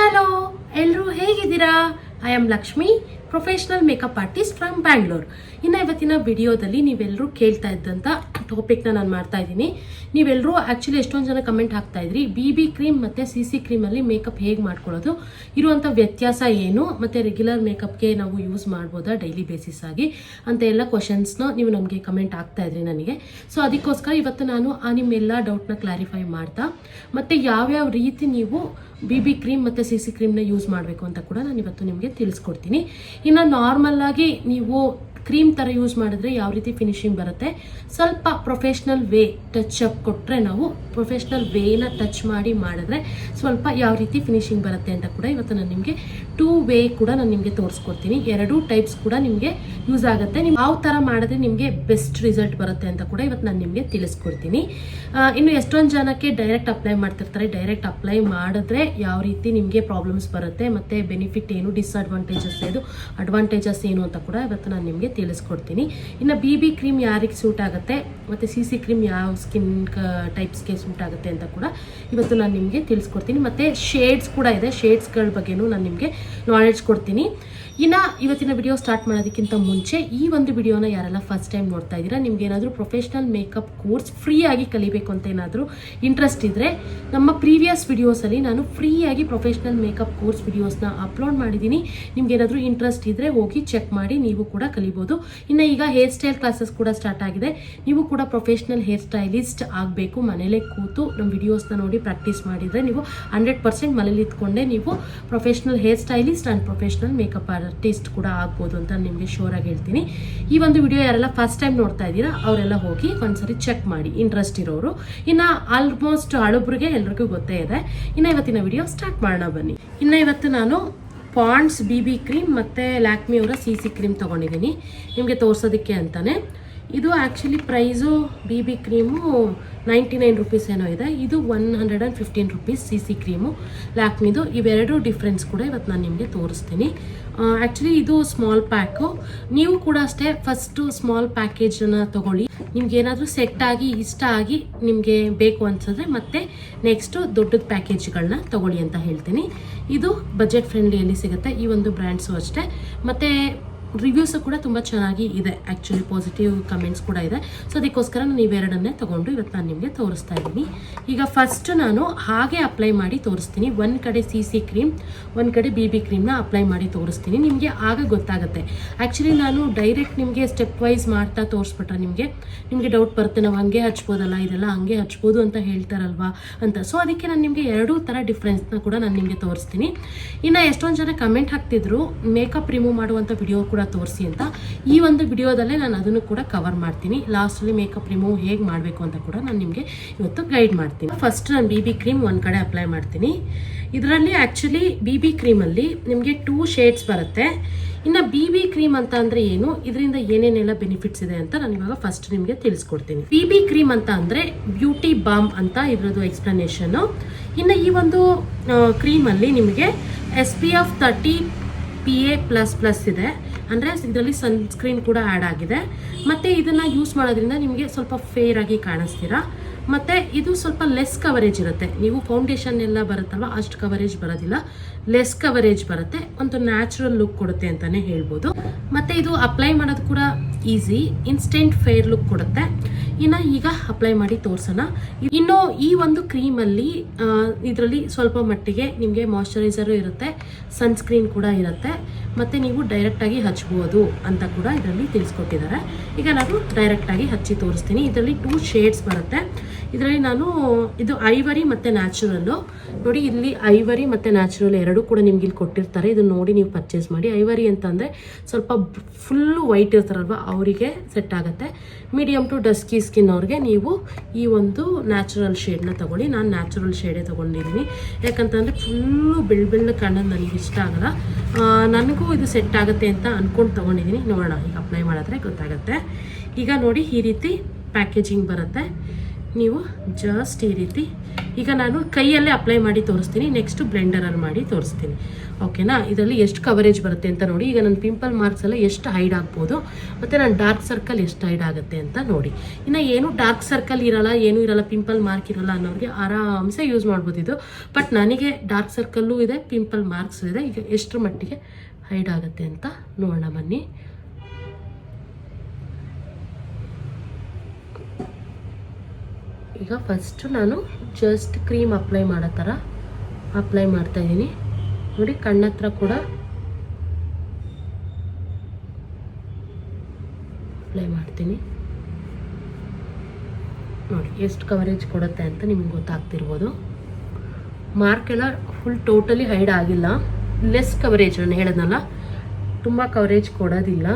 Hello ಎಲ್ಲರೂ ಹೇಗಿದ್ದೀರಾ? I am Lakshmi, professional makeup artist from Bangalore. ಇನ್ನು ಇವತ್ತಿನ ವಿಡಿಯೋದಲ್ಲಿ ನೀವೆಲ್ಲರೂ ಕೇಳ್ತಾ ಇದ್ದಂಥ ಟಾಪಿಕ್ನ ನಾನು ಮಾಡ್ತಾ ಇದ್ದೀನಿ. ನೀವೆಲ್ಲರೂ ಆ್ಯಕ್ಚುಲಿ ಎಷ್ಟೊಂದು ಜನ ಕಮೆಂಟ್ ಹಾಕ್ತಾ ಇದ್ರಿ, BB ಕ್ರೀಮ್ ಮತ್ತು CC ಕ್ರೀಮಲ್ಲಿ ಮೇಕಪ್ ಹೇಗೆ ಮಾಡ್ಕೊಳ್ಳೋದು, ಇರುವಂಥ ವ್ಯತ್ಯಾಸ ಏನು, ಮತ್ತು ರೆಗ್ಯುಲರ್ ಮೇಕಪ್ಗೆ ನಾವು ಯೂಸ್ ಮಾಡ್ಬೋದಾ ಡೈಲಿ ಬೇಸಿಸ್ ಆಗಿ ಅಂತ ಎಲ್ಲ ಕ್ವಶನ್ಸ್ನ ನೀವು ನಮಗೆ ಕಮೆಂಟ್ ಆಗ್ತಾ ಇದ್ರಿ ನನಗೆ. ಸೊ ಅದಕ್ಕೋಸ್ಕರ ಇವತ್ತು ನಾನು ನಿಮ್ಮೆಲ್ಲ ಡೌಟ್ನ ಕ್ಲಾರಿಫೈ ಮಾಡ್ತಾ ಮತ್ತು ಯಾವ್ಯಾವ ರೀತಿ ನೀವು BB ಕ್ರೀಮ್ ಮತ್ತು CC ಕ್ರೀಮ್ನ ಯೂಸ್ ಮಾಡಬೇಕು ಅಂತ ಕೂಡ ನಾನು ಇವತ್ತು ನಿಮಗೆ ತಿಳಿಸ್ಕೊಡ್ತೀನಿ. ಇನ್ನು ನಾರ್ಮಲ್ ಆಗಿ ನೀವು ಕ್ರೀಮ್ ಥರ ಯೂಸ್ ಮಾಡಿದ್ರೆ ಯಾವ ರೀತಿ ಫಿನಿಶಿಂಗ್ ಬರುತ್ತೆ, ಸ್ವಲ್ಪ ಪ್ರೊಫೆಷ್ನಲ್ ವೇ ಟಚ್ ಅಪ್ ಕೊಟ್ಟರೆ, ನಾವು ಪ್ರೊಫೆಷ್ನಲ್ ವೇನ ಟಚ್ ಮಾಡಿದ್ರೆ ಸ್ವಲ್ಪ ಯಾವ ರೀತಿ ಫಿನಿಶಿಂಗ್ ಬರುತ್ತೆ ಅಂತ ಕೂಡ ಇವತ್ತು ನಾನು ನಿಮಗೆ 2 ವೇ ಕೂಡ ನಾನು ನಿಮಗೆ ತೋರಿಸ್ಕೊಡ್ತೀನಿ. 2 ಟೈಪ್ಸ್ ಕೂಡ ನಿಮಗೆ ಯೂಸ್ ಆಗುತ್ತೆ. ನೀವು ಯಾವ ಥರ ಮಾಡಿದ್ರೆ ನಿಮಗೆ ಬೆಸ್ಟ್ ರಿಸಲ್ಟ್ ಬರುತ್ತೆ ಅಂತ ಕೂಡ ಇವತ್ತು ನಾನು ನಿಮಗೆ ತಿಳಿಸ್ಕೊಡ್ತೀನಿ. ಇನ್ನು ಎಷ್ಟೊಂದು ಜನಕ್ಕೆ ಡೈರೆಕ್ಟ್ ಅಪ್ಲೈ ಮಾಡ್ತಿರ್ತಾರೆ. ಡೈರೆಕ್ಟ್ ಅಪ್ಲೈ ಮಾಡಿದ್ರೆ ಯಾವ ರೀತಿ ನಿಮಗೆ ಪ್ರಾಬ್ಲಮ್ಸ್ ಬರುತ್ತೆ, ಮತ್ತು ಬೆನಿಫಿಟ್ ಏನು, ಡಿಸ್ಅಡ್ವಾಂಟೇಜಸ್ ಏನು, ಅಡ್ವಾಂಟೇಜಸ್ ಏನು ಅಂತ ಕೂಡ ಇವತ್ತು ನಾನು ನಿಮಗೆ ತಿಳಿಸ್ಕೊಡ್ತೀನಿ. ಇನ್ನು BB ಕ್ರೀಮ್ ಯಾರಿಗೆ ಸೂಟ್ ಆಗುತ್ತೆ ಮತ್ತು CC ಕ್ರೀಮ್ ಯಾವ ಸ್ಕಿನ್ ಟೈಪ್ಸ್ಗೆ ಸೂಟ್ ಆಗುತ್ತೆ ಅಂತ ಕೂಡ ಇವತ್ತು ನಾನು ನಿಮಗೆ ತಿಳಿಸ್ಕೊಡ್ತೀನಿ. ಮತ್ತು ಶೇಡ್ಸ್ ಕೂಡ ಇದೆ, ಶೇಡ್ಸ್ಗಳ ಬಗ್ಗೆನೂ ನಾನು ನಿಮಗೆ ನಾಲೆಡ್ಜ್ ಕೊಡ್ತೀನಿ. ಇನ್ನು ಇವತ್ತಿನ ವಿಡಿಯೋ ಸ್ಟಾರ್ಟ್ ಮಾಡೋದಕ್ಕಿಂತ ಮುಂಚೆ ಈ ಒಂದು ವಿಡಿಯೋನ ಯಾರೆಲ್ಲ ಫಸ್ಟ್ ಟೈಮ್ ನೋಡ್ತಾ ಇದ್ದೀರಾ, ನಿಮ್ಗೆ ಏನಾದರೂ ಪ್ರೊಫೆಷ್ನಲ್ ಮೇಕಪ್ ಕೋರ್ಸ್ ಫ್ರೀಯಾಗಿ ಕಲಿಬೇಕು ಅಂತ ಏನಾದರೂ ಇಂಟ್ರೆಸ್ಟ್ ಇದ್ದರೆ, ನಮ್ಮ ಪ್ರೀವಿಯಸ್ ವಿಡಿಯೋಸಲ್ಲಿ ನಾನು ಫ್ರೀಯಾಗಿ ಪ್ರೊಫೆಷ್ನಲ್ ಮೇಕಪ್ ಕೋರ್ಸ್ ವಿಡಿಯೋಸ್ನ ಅಪ್ಲೋಡ್ ಮಾಡಿದ್ದೀನಿ. ನಿಮ್ಗೆ ಏನಾದರೂ ಇಂಟ್ರೆಸ್ಟ್ ಇದ್ದರೆ ಹೋಗಿ ಚೆಕ್ ಮಾಡಿ, ನೀವು ಕೂಡ ಕಲಿಬೋದು. ಇನ್ನು ಈಗ ಹೇರ್ ಸ್ಟೈಲ್ ಕ್ಲಾಸಸ್ ಕೂಡ ಸ್ಟಾರ್ಟ್ ಆಗಿದೆ. ನೀವು ಕೂಡ ಪ್ರೊಫೆಷ್ನಲ್ ಹೇರ್ ಸ್ಟೈಲಿಸ್ಟ್ ಆಗಬೇಕು, ಮನೇಲೇ ಕೂತು ನಮ್ಮ ವಿಡಿಯೋಸ್ನ ನೋಡಿ ಪ್ರಾಕ್ಟೀಸ್ ಮಾಡಿದರೆ ನೀವು 100% ಮನೇಲಿ ಇದ್ಕೊಂಡೆ ನೀವು professional hair stylist and professional makeup artist ಕೂಡ ಆಗ್ಬೋದು ಅಂತ ನಿಮಗೆ ಶೋರ್ ಆಗಿ ಹೇಳ್ತೀನಿ. ಈ ಒಂದು ವಿಡಿಯೋ ಯಾರೆಲ್ಲ ಫಸ್ಟ್ ಟೈಮ್ ನೋಡ್ತಾ ಇದ್ದೀರಾ ಅವರೆಲ್ಲ ಹೋಗಿ ಒಂದ್ಸರಿ ಚೆಕ್ ಮಾಡಿ, ಇಂಟ್ರೆಸ್ಟ್ ಇರೋರು. ಇನ್ನು ಆಲ್ಮೋಸ್ಟ್ ಹಳಬ್ರಿಗೆ ಎಲ್ರಿಗೂ ಗೊತ್ತೇ ಇದೆ. ಇನ್ನು ಇವತ್ತಿನ ವಿಡಿಯೋ ಸ್ಟಾರ್ಟ್ ಮಾಡೋಣ ಬನ್ನಿ. ಇನ್ನು ಇವತ್ತು ನಾನು ಪಾಂಡ್ಸ್ BB ಕ್ರೀಮ್ ಮತ್ತು ಲ್ಯಾಕ್ಮಿ ಅವರ CC ಕ್ರೀಮ್ ತೊಗೊಂಡಿದ್ದೀನಿ ನಿಮಗೆ ತೋರಿಸೋದಕ್ಕೆ ಅಂತಾನೆ. ಇದು actually price BB cream 99 rupees ಏನೋ ಇದೆ. ಇದು 115 ರುಪೀಸ್ CC ಕ್ರೀಮು ಲ್ಯಾಕ್ಮಿದು. ಇವೆರಡು ಡಿಫ್ರೆನ್ಸ್ ಕೂಡ ಇವತ್ತು ನಾನು ನಿಮಗೆ ತೋರಿಸ್ತೀನಿ. ಆ್ಯಕ್ಚುಲಿ ಇದು ಸ್ಮಾಲ್ ಪ್ಯಾಕು. ನೀವು ಕೂಡ ಅಷ್ಟೇ ಫಸ್ಟು ಸ್ಮಾಲ್ ಪ್ಯಾಕೇಜನ್ನು ತೊಗೊಳ್ಳಿ. ನಿಮ್ಗೆ ಏನಾದರೂ ಸೆಟ್ ಆಗಿ ಇಷ್ಟ ಆಗಿ ನಿಮಗೆ ಬೇಕು ಅನ್ಸಿದ್ರೆ ಮತ್ತೆ ನೆಕ್ಸ್ಟು ದೊಡ್ಡದ ಪ್ಯಾಕೇಜ್ಗಳನ್ನ ತೊಗೊಳ್ಳಿ ಅಂತ ಹೇಳ್ತೀನಿ. ಇದು ಬಜೆಟ್ ಫ್ರೆಂಡ್ಲಿಯಲ್ಲಿ ಸಿಗುತ್ತೆ, ಈ ಒಂದು ಬ್ರ್ಯಾಂಡ್ಸು ಅಷ್ಟೇ. ಮತ್ತು ರಿವ್ಯೂಸು ಕೂಡ ತುಂಬ ಚೆನ್ನಾಗಿ ಇದೆ, ಆ್ಯಕ್ಚುಲಿ ಪಾಸಿಟಿವ್ ಕಮೆಂಟ್ಸ್ ಕೂಡ ಇದೆ. ಸೊ ಅದಕ್ಕೋಸ್ಕರ ನಾನು ಇವೆರಡನ್ನೇ ತೊಗೊಂಡು ಇವತ್ತು ನಾನು ನಿಮಗೆ ತೋರಿಸ್ತಾ ಇದ್ದೀನಿ. ಈಗ ಫಸ್ಟ್ ನಾನು ಹಾಗೆ ಅಪ್ಲೈ ಮಾಡಿ ತೋರಿಸ್ತೀನಿ. ಒಂದು ಕಡೆ CC ಕ್ರೀಮ್, ಒಂದು ಕಡೆ BB ಕ್ರೀಮ್ನ ಅಪ್ಲೈ ಮಾಡಿ ತೋರಿಸ್ತೀನಿ. ನಿಮಗೆ ಆಗ ಗೊತ್ತಾಗುತ್ತೆ. ಆ್ಯಕ್ಚುಲಿ ನಾನು ಡೈರೆಕ್ಟ್ ನಿಮಗೆ ಸ್ಟೆಪ್ ವೈಸ್ ಮಾಡ್ತಾ ತೋರಿಸ್ಬಿಟ್ರೆ ನಿಮಗೆ ಡೌಟ್ ಬರುತ್ತೆ, ನಾವು ಹಂಗೆ ಹಚ್ಬೋದಲ್ಲ, ಇದೆಲ್ಲ ಹಂಗೆ ಹಚ್ಬೋದು ಅಂತ ಹೇಳ್ತಾರಲ್ವಾ ಅಂತ. ಸೊ ಅದಕ್ಕೆ ನಾನು ನಿಮಗೆ 2 ಥರ ಡಿಫ್ರೆನ್ಸ್ನ ಕೂಡ ನಾನು ನಿಮಗೆ ತೋರಿಸ್ತೀನಿ. ಇನ್ನು ಎಷ್ಟೊಂದು ಜನ ಕಮೆಂಟ್ ಹಾಕ್ತಿದ್ರು ಮೇಕಪ್ ರಿಮೂವ್ ಮಾಡುವಂಥ ವಿಡಿಯೋ ಕೂಡ ತೋರಿಸಿ ಅಂತ. ಈ ಒಂದು ವಿಡಿಯೋದಲ್ಲೇ ನಾನು ಅದನ್ನು ಕೂಡ ಕವರ್ ಮಾಡ್ತೀನಿ. ಲಾಸ್ಟಲ್ಲಿ ಮೇಕಪ್ ರಿಮೂವ್ ಹೇಗೆ ಮಾಡಬೇಕು ಅಂತ ಕೂಡ ನಾನು ನಿಮಗೆ ಇವತ್ತು ಗೈಡ್ ಮಾಡ್ತೀನಿ. ಫಸ್ಟ್ ನಾನು BB ಕ್ರೀಮ್ ಒಂದು ಕಡೆ ಅಪ್ಲೈ ಮಾಡ್ತೀನಿ. ಇದರಲ್ಲಿ ಆ್ಯಕ್ಚುಲಿ BB ಕ್ರೀಮಲ್ಲಿ ನಿಮಗೆ 2 ಶೇಡ್ಸ್ ಬರುತ್ತೆ. ಇನ್ನು BB ಕ್ರೀಮ್ ಅಂತ ಅಂದರೆ ಏನು, ಇದರಿಂದ ಏನೇನೆಲ್ಲ ಬೆನಿಫಿಟ್ಸ್ ಇದೆ ಅಂತ ನಾನು ಇವಾಗ ಫಸ್ಟ್ ನಿಮಗೆ ತಿಳಿಸ್ಕೊಡ್ತೀನಿ. BB ಕ್ರೀಮ್ ಅಂತ ಅಂದರೆ ಬ್ಯೂಟಿ ಬಾಮ್ ಅಂತ ಇದ್ರದ್ದು ಎಕ್ಸ್ಪ್ಲನೇಷನ್ನು. ಇನ್ನು ಈ ಒಂದು ಕ್ರೀಮಲ್ಲಿ ನಿಮಗೆ SPF 30 PA++ ಇದೆ, ಅಂದರೆ ಇದರಲ್ಲಿ ಸನ್ಸ್ಕ್ರೀನ್ ಕೂಡ ಆ್ಯಡ್ ಆಗಿದೆ. ಮತ್ತು ಇದನ್ನು ಯೂಸ್ ಮಾಡೋದ್ರಿಂದ ನಿಮಗೆ ಸ್ವಲ್ಪ ಫೇರ್ ಆಗಿ ಕಾಣಿಸ್ತೀರಾ. ಮತ್ತು ಇದು ಸ್ವಲ್ಪ ಲೆಸ್ ಕವರೇಜ್ ಇರುತ್ತೆ. ನೀವು ಫೌಂಡೇಶನ್ ಎಲ್ಲ ಬರುತ್ತಲ್ವ, ಅಷ್ಟು ಕವರೇಜ್ ಬರೋದಿಲ್ಲ, ಲೆಸ್ ಕವರೇಜ್ ಬರುತ್ತೆ. ಒಂದು ನ್ಯಾಚುರಲ್ ಲುಕ್ ಕೊಡುತ್ತೆ ಅಂತಲೇ ಹೇಳ್ಬೋದು. ಮತ್ತು ಇದು ಅಪ್ಲೈ ಮಾಡೋದು ಕೂಡ ಈಸಿ, ಇನ್ಸ್ಟೆಂಟ್ ಫೇರ್ ಲುಕ್ ಕೊಡುತ್ತೆ. ಇನ್ನು ಈಗ ಅಪ್ಲೈ ಮಾಡಿ ತೋರಿಸೋಣ. ಇನ್ನು ಈ ಒಂದು ಕ್ರೀಮಲ್ಲಿ ಇದರಲ್ಲಿ ಸ್ವಲ್ಪ ಮಟ್ಟಿಗೆ ನಿಮಗೆ ಮಾಯ್ಶ್ಚರೈಸರು ಇರುತ್ತೆ, ಸನ್ಸ್ಕ್ರೀನ್ ಕೂಡ ಇರುತ್ತೆ, ಮತ್ತು ನೀವು ಡೈರೆಕ್ಟಾಗಿ ಹಚ್ಬೋದು ಅಂತ ಕೂಡ ಇದರಲ್ಲಿ ತಿಳಿಸ್ಕೊಟ್ಟಿದ್ದಾರೆ. ಈಗ ನಾನು ಡೈರೆಕ್ಟಾಗಿ ಹಚ್ಚಿ ತೋರಿಸ್ತೀನಿ. ಇದರಲ್ಲಿ 2 ಶೇಡ್ಸ್ ಬರುತ್ತೆ. ಇದರಲ್ಲಿ ನಾನು ಇದು ಐವರಿ ಮತ್ತು ನ್ಯಾಚುರಲ್ಲು ನೋಡಿ, ಇಲ್ಲಿ ಐವರಿ ಮತ್ತು ನ್ಯಾಚುರಲ್ ಎರಡೂ ಕೂಡ ನಿಮ್ಗೆ ಇಲ್ಲಿ ಕೊಟ್ಟಿರ್ತಾರೆ. ಇದು ನೋಡಿ ನೀವು ಪರ್ಚೇಸ್ ಮಾಡಿ. ಐವರಿ ಅಂತಂದರೆ ಸ್ವಲ್ಪ ಫುಲ್ಲು ವೈಟ್ ಇರ್ತಾರಲ್ವ ಅವರಿಗೆ ಸೆಟ್ ಆಗುತ್ತೆ. ಮೀಡಿಯಮ್ ಟು ಡಸ್ಕಿ ಸ್ಕಿನ್ ಅವ್ರಿಗೆ ನೀವು ಈ ಒಂದು ನ್ಯಾಚುರಲ್ ಶೇಡ್ನ ತೊಗೊಳ್ಳಿ. ನಾನು ನ್ಯಾಚುರಲ್ ಶೇಡೇ ತೊಗೊಂಡಿದ್ದೀನಿ, ಯಾಕಂತಂದರೆ ಫುಲ್ಲು ಬೆಳ್ಳು ಕಾಣೋದು ನನಗೆ ಇಷ್ಟ ಆಗಲ್ಲ. ನನಗೂ ಇದು ಸೆಟ್ ಆಗುತ್ತೆ ಅಂತ ಅಂದ್ಕೊಂಡು ತೊಗೊಂಡಿದ್ದೀನಿ. ನೋಡೋಣ ಈಗ ಅಪ್ಲೈ ಮಾಡಿದ್ರೆ ಗೊತ್ತಾಗುತ್ತೆ. ಈಗ ನೋಡಿ ಈ ರೀತಿ ಪ್ಯಾಕೇಜಿಂಗ್ ಬರುತ್ತೆ. ನೀವು ಜಸ್ಟ್ ಈ ರೀತಿ, ಈಗ ನಾನು ಕೈಯಲ್ಲೇ ಅಪ್ಲೈ ಮಾಡಿ ತೋರಿಸ್ತೀನಿ, ನೆಕ್ಸ್ಟ್ ಬ್ಲೆಂಡರಲ್ಲಿ ಮಾಡಿ ತೋರಿಸ್ತೀನಿ. ಓಕೆನಾ? ಇದರಲ್ಲಿ ಎಷ್ಟು ಕವರೇಜ್ ಬರುತ್ತೆ ಅಂತ ನೋಡಿ. ಈಗ ನನ್ನ ಪಿಂಪಲ್ ಮಾರ್ಕ್ಸ್ ಎಲ್ಲ ಎಷ್ಟು ಹೈಡ್ ಆಗ್ಬೋದು ಮತ್ತು ನನ್ನ ಡಾರ್ಕ್ ಸರ್ಕಲ್ ಎಷ್ಟು ಹೈಡ್ ಆಗುತ್ತೆ ಅಂತ ನೋಡಿ. ಇನ್ನು ಏನು ಡಾರ್ಕ್ ಸರ್ಕಲ್ ಇರಲ್ಲ, ಏನೂ ಇರಲ್ಲ, ಪಿಂಪಲ್ ಮಾರ್ಕ್ ಇರಲ್ಲ ಅನ್ನೋರಿಗೆ ಆರಾಮ್ಸೆ ಯೂಸ್ ಮಾಡ್ಬೋದು ಇದು. ಬಟ್ ನನಗೆ ಡಾರ್ಕ್ ಸರ್ಕಲ್ಲು ಇದೆ, ಪಿಂಪಲ್ ಮಾರ್ಕ್ಸ್ ಇದೆ. ಈಗ ಎಷ್ಟರ ಮಟ್ಟಿಗೆ ಹೈಡ್ ಆಗುತ್ತೆ ಅಂತ ನೋಡೋಣ ಬನ್ನಿ. ಈಗ ಫಸ್ಟು ನಾನು ಜಸ್ಟ್ ಕ್ರೀಮ್ ಅಪ್ಲೈ ಮಾಡೋ ಥರ ಅಪ್ಲೈ ಮಾಡ್ತಾಯಿದ್ದೀನಿ ನೋಡಿ. ಕಣ್ಣತ್ರ ಕೂಡ ಅಪ್ಲೈ ಮಾಡ್ತೀನಿ ನೋಡಿ, ಎಷ್ಟು ಕವರೇಜ್ ಕೊಡುತ್ತೆ ಅಂತ ನಿಮಗೆ ಗೊತ್ತಾಗ್ತಿರ್ಬೋದು. ಮಾರ್ಕ್ ಎಲ್ಲ ಫುಲ್ ಟೋಟಲಿ ಹೈಡ್ ಆಗಿಲ್ಲ, ಲೆಸ್ ಕವರೇಜ್. ನಾನು ಹೇಳಿದ್ನಲ್ಲ, ತುಂಬ ಕವರೇಜ್ ಕೊಡೋದಿಲ್ಲ.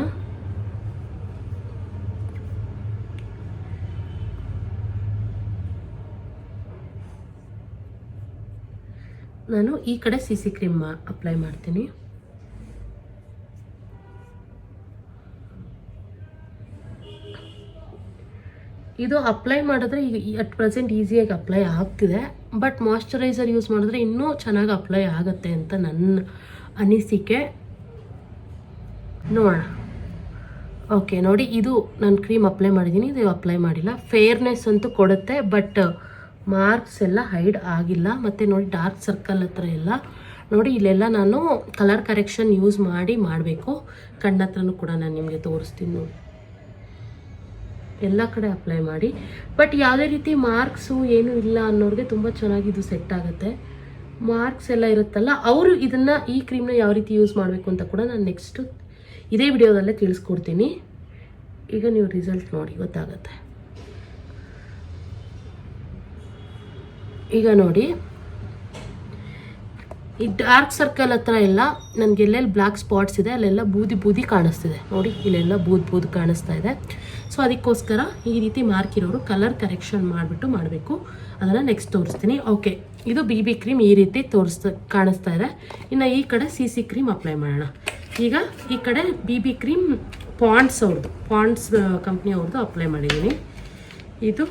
ನಾನು ಈ ಕಡೆ CC ಕ್ರೀಮ್ ಅಪ್ಲೈ ಮಾಡ್ತೀನಿ. ಇದು ಅಪ್ಲೈ ಮಾಡಿದ್ರೆ ಈಗ ಅಟ್ ಪ್ರೆಸೆಂಟ್ ಈಸಿಯಾಗಿ ಅಪ್ಲೈ ಆಗ್ತಿದೆ. ಬಟ್ ಮಾಯ್ಶ್ಚರೈಸರ್ ಯೂಸ್ ಮಾಡಿದ್ರೆ ಇನ್ನೂ ಚೆನ್ನಾಗಿ ಅಪ್ಲೈ ಆಗುತ್ತೆ ಅಂತ ನನ್ನ ಅನಿಸಿಕೆ. ನೋಡೋಣ. ಓಕೆ ನೋಡಿ, ಇದು ನಾನು ಕ್ರೀಮ್ ಅಪ್ಲೈ ಮಾಡಿದ್ದೀನಿ, ಇದು ಅಪ್ಲೈ ಮಾಡಿಲ್ಲ. ಫೇರ್ನೆಸ್ ಅಂತೂ ಕೊಡುತ್ತೆ, ಬಟ್ ಮಾರ್ಕ್ಸ್ ಎಲ್ಲ ಹೈಡ್ ಆಗಿಲ್ಲ. ಮತ್ತು ನೋಡಿ ಡಾರ್ಕ್ ಸರ್ಕಲ್ ಹತ್ರ ಎಲ್ಲ ನೋಡಿ, ಇಲ್ಲೆಲ್ಲ ನಾನು ಕಲರ್ ಕರೆಕ್ಷನ್ ಯೂಸ್ ಮಾಡಬೇಕು. ಕಣ್ಣತ್ರನೂ ಕೂಡ ನಾನು ನಿಮಗೆ ತೋರಿಸ್ತೀನಿ ನೋಡಿ, ಎಲ್ಲ ಕಡೆ ಅಪ್ಲೈ ಮಾಡಿ. ಬಟ್ ಯಾವುದೇ ರೀತಿ ಮಾರ್ಕ್ಸು ಏನೂ ಇಲ್ಲ ಅನ್ನೋರಿಗೆ ತುಂಬ ಚೆನ್ನಾಗಿ ಇದು ಸೆಟ್ ಆಗುತ್ತೆ. ಮಾರ್ಕ್ಸ್ ಎಲ್ಲ ಇರುತ್ತಲ್ಲ, ಅವರು ಇದನ್ನು, ಈ ಕ್ರೀಮ್ನ ಯಾವ ರೀತಿ ಯೂಸ್ ಮಾಡಬೇಕು ಅಂತ ಕೂಡ ನಾನು ನೆಕ್ಸ್ಟು ಇದೇ ವಿಡಿಯೋದಲ್ಲೇ ತಿಳಿಸ್ಕೊಡ್ತೀನಿ. ಈಗ ನೀವು ರಿಸಲ್ಟ್ ನೋಡಿ ಗೊತ್ತಾಗುತ್ತೆ. ಈಗ ನೋಡಿ, ಈ ಡಾರ್ಕ್ ಸರ್ಕಲ್ ಹತ್ರ ಎಲ್ಲ ನನಗೆ ಎಲ್ಲೆಲ್ಲಿ ಬ್ಲ್ಯಾಕ್ ಸ್ಪಾಟ್ಸ್ ಇದೆ ಅಲ್ಲೆಲ್ಲ ಬೂದಿ ಬೂದಿ ಕಾಣಿಸ್ತಿದೆ ನೋಡಿ, ಇಲ್ಲೆಲ್ಲ ಬೂದಿ ಕಾಣಿಸ್ತಾ ಇದೆ. ಸೊ ಅದಕ್ಕೋಸ್ಕರ ಈ ರೀತಿ ಮಾರ್ಕ್ ಇರೋರು ಕಲರ್ ಕರೆಕ್ಷನ್ ಮಾಡಿಬಿಟ್ಟು ಮಾಡಬೇಕು. ಅದನ್ನು ನೆಕ್ಸ್ಟ್ ತೋರಿಸ್ತೀನಿ. ಓಕೆ, ಇದು BB ಕ್ರೀಮ್ ಈ ರೀತಿ ಕಾಣಿಸ್ತಾ ಇದೆ. ಇನ್ನು ಈ ಕಡೆ CC ಕ್ರೀಮ್ ಅಪ್ಲೈ ಮಾಡೋಣ. ಈಗ ಈ ಕಡೆ BB ಕ್ರೀಮ್ ಪಾಂಡ್ಸ್ ಕಂಪ್ನಿ ಅವ್ರದ್ದು ಅಪ್ಲೈ ಮಾಡಿದ್ದೀನಿ. ಇದು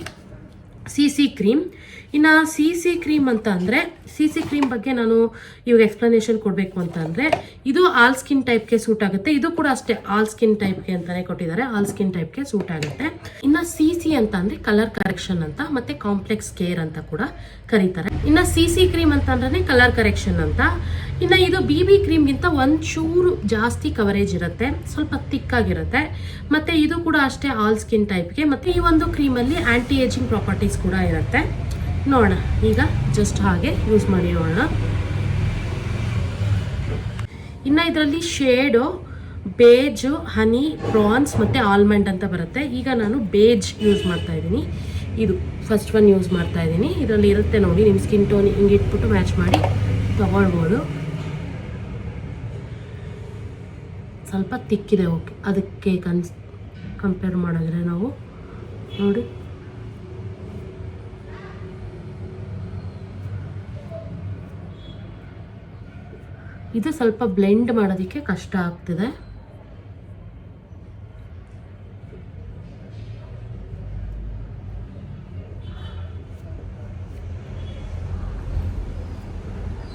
CC ಕ್ರೀಮ್. ಇನ್ನು CC ಕ್ರೀಮ್ ಅಂತ ಅಂದರೆ, CC ಕ್ರೀಮ್ ಬಗ್ಗೆ ನಾನು ಇವಾಗ ಎಕ್ಸ್ಪ್ಲನೇಷನ್ ಕೊಡಬೇಕು ಅಂತ ಅಂದರೆ, ಇದು ಆಲ್ ಸ್ಕಿನ್ ಟೈಪ್ಗೆ ಸೂಟ್ ಆಗುತ್ತೆ. ಇದು ಕೂಡ ಅಷ್ಟೇ ಆಲ್ ಸ್ಕಿನ್ ಟೈಪ್ಗೆ ಅಂತಲೇ ಕೊಟ್ಟಿದ್ದಾರೆ, ಆಲ್ ಸ್ಕಿನ್ ಟೈಪ್ಗೆ ಸೂಟ್ ಆಗುತ್ತೆ. ಇನ್ನು CC ಅಂತ ಅಂದರೆ ಕಲರ್ ಕರೆಕ್ಷನ್ ಅಂತ, ಮತ್ತು ಕಾಂಪ್ಲೆಕ್ಸ್ ಕೇರ್ ಅಂತ ಕೂಡ ಕರೀತಾರೆ. ಇನ್ನು CC ಕ್ರೀಮ್ ಅಂತ ಅಂದ್ರೆ ಕಲರ್ ಕರೆಕ್ಷನ್ ಅಂತ. ಇನ್ನು ಇದು BB ಕ್ರೀಮ್ಗಿಂತ ಒಂಚೂರು ಜಾಸ್ತಿ ಕವರೇಜ್ ಇರುತ್ತೆ, ಸ್ವಲ್ಪ ತಿಕ್ಕಾಗಿರುತ್ತೆ. ಮತ್ತು ಇದು ಕೂಡ ಅಷ್ಟೇ ಆಲ್ ಸ್ಕಿನ್ ಟೈಪ್ಗೆ. ಮತ್ತು ಈ ಒಂದು ಕ್ರೀಮಲ್ಲಿ ಆ್ಯಂಟಿ ಏಜಿಂಗ್ ಪ್ರಾಪರ್ಟೀಸ್ ಕೂಡ ಇರುತ್ತೆ. ನೋಡೋಣ, ಈಗ ಜಸ್ಟ್ ಹಾಗೆ ಯೂಸ್ ಮಾಡಿ ನೋಡೋಣ. ಇನ್ನು ಇದರಲ್ಲಿ ಶೇಡು ಬೇಜ್, ಹನಿ, ಬ್ರಾನ್ಸ್ ಮತ್ತು ಆಲ್ಮಂಡ್ ಅಂತ ಬರುತ್ತೆ. ಈಗ ನಾನು ಬೇಜ್ ಯೂಸ್ ಮಾಡ್ತಾ ಇದ್ದೀನಿ. ಇದು ಫಸ್ಟ್ ಒನ್ ಯೂಸ್ ಮಾಡ್ತಾ ಇದ್ದೀನಿ. ಇದರಲ್ಲಿ ಇರುತ್ತೆ ನೋಡಿ, ನಿಮ್ಮ ಸ್ಕಿನ್ ಟೋನ್ ಹಿಂಗೆ ಇಟ್ಬಿಟ್ಟು ಮ್ಯಾಚ್ ಮಾಡಿ ತಗೊಳ್ಬೋದು. ಸ್ವಲ್ಪ ತಿಕ್ಕಿದೆ, ಓಕೆ, ಅದಕ್ಕೆ ಕಂಪೇರ್ ಮಾಡಿದ್ರೆ ನಾವು ನೋಡಿ, ಇದು ಸ್ವಲ್ಪ ಬ್ಲೆಂಡ್ ಮಾಡೋದಕ್ಕೆ ಕಷ್ಟ ಆಗ್ತಿದೆ.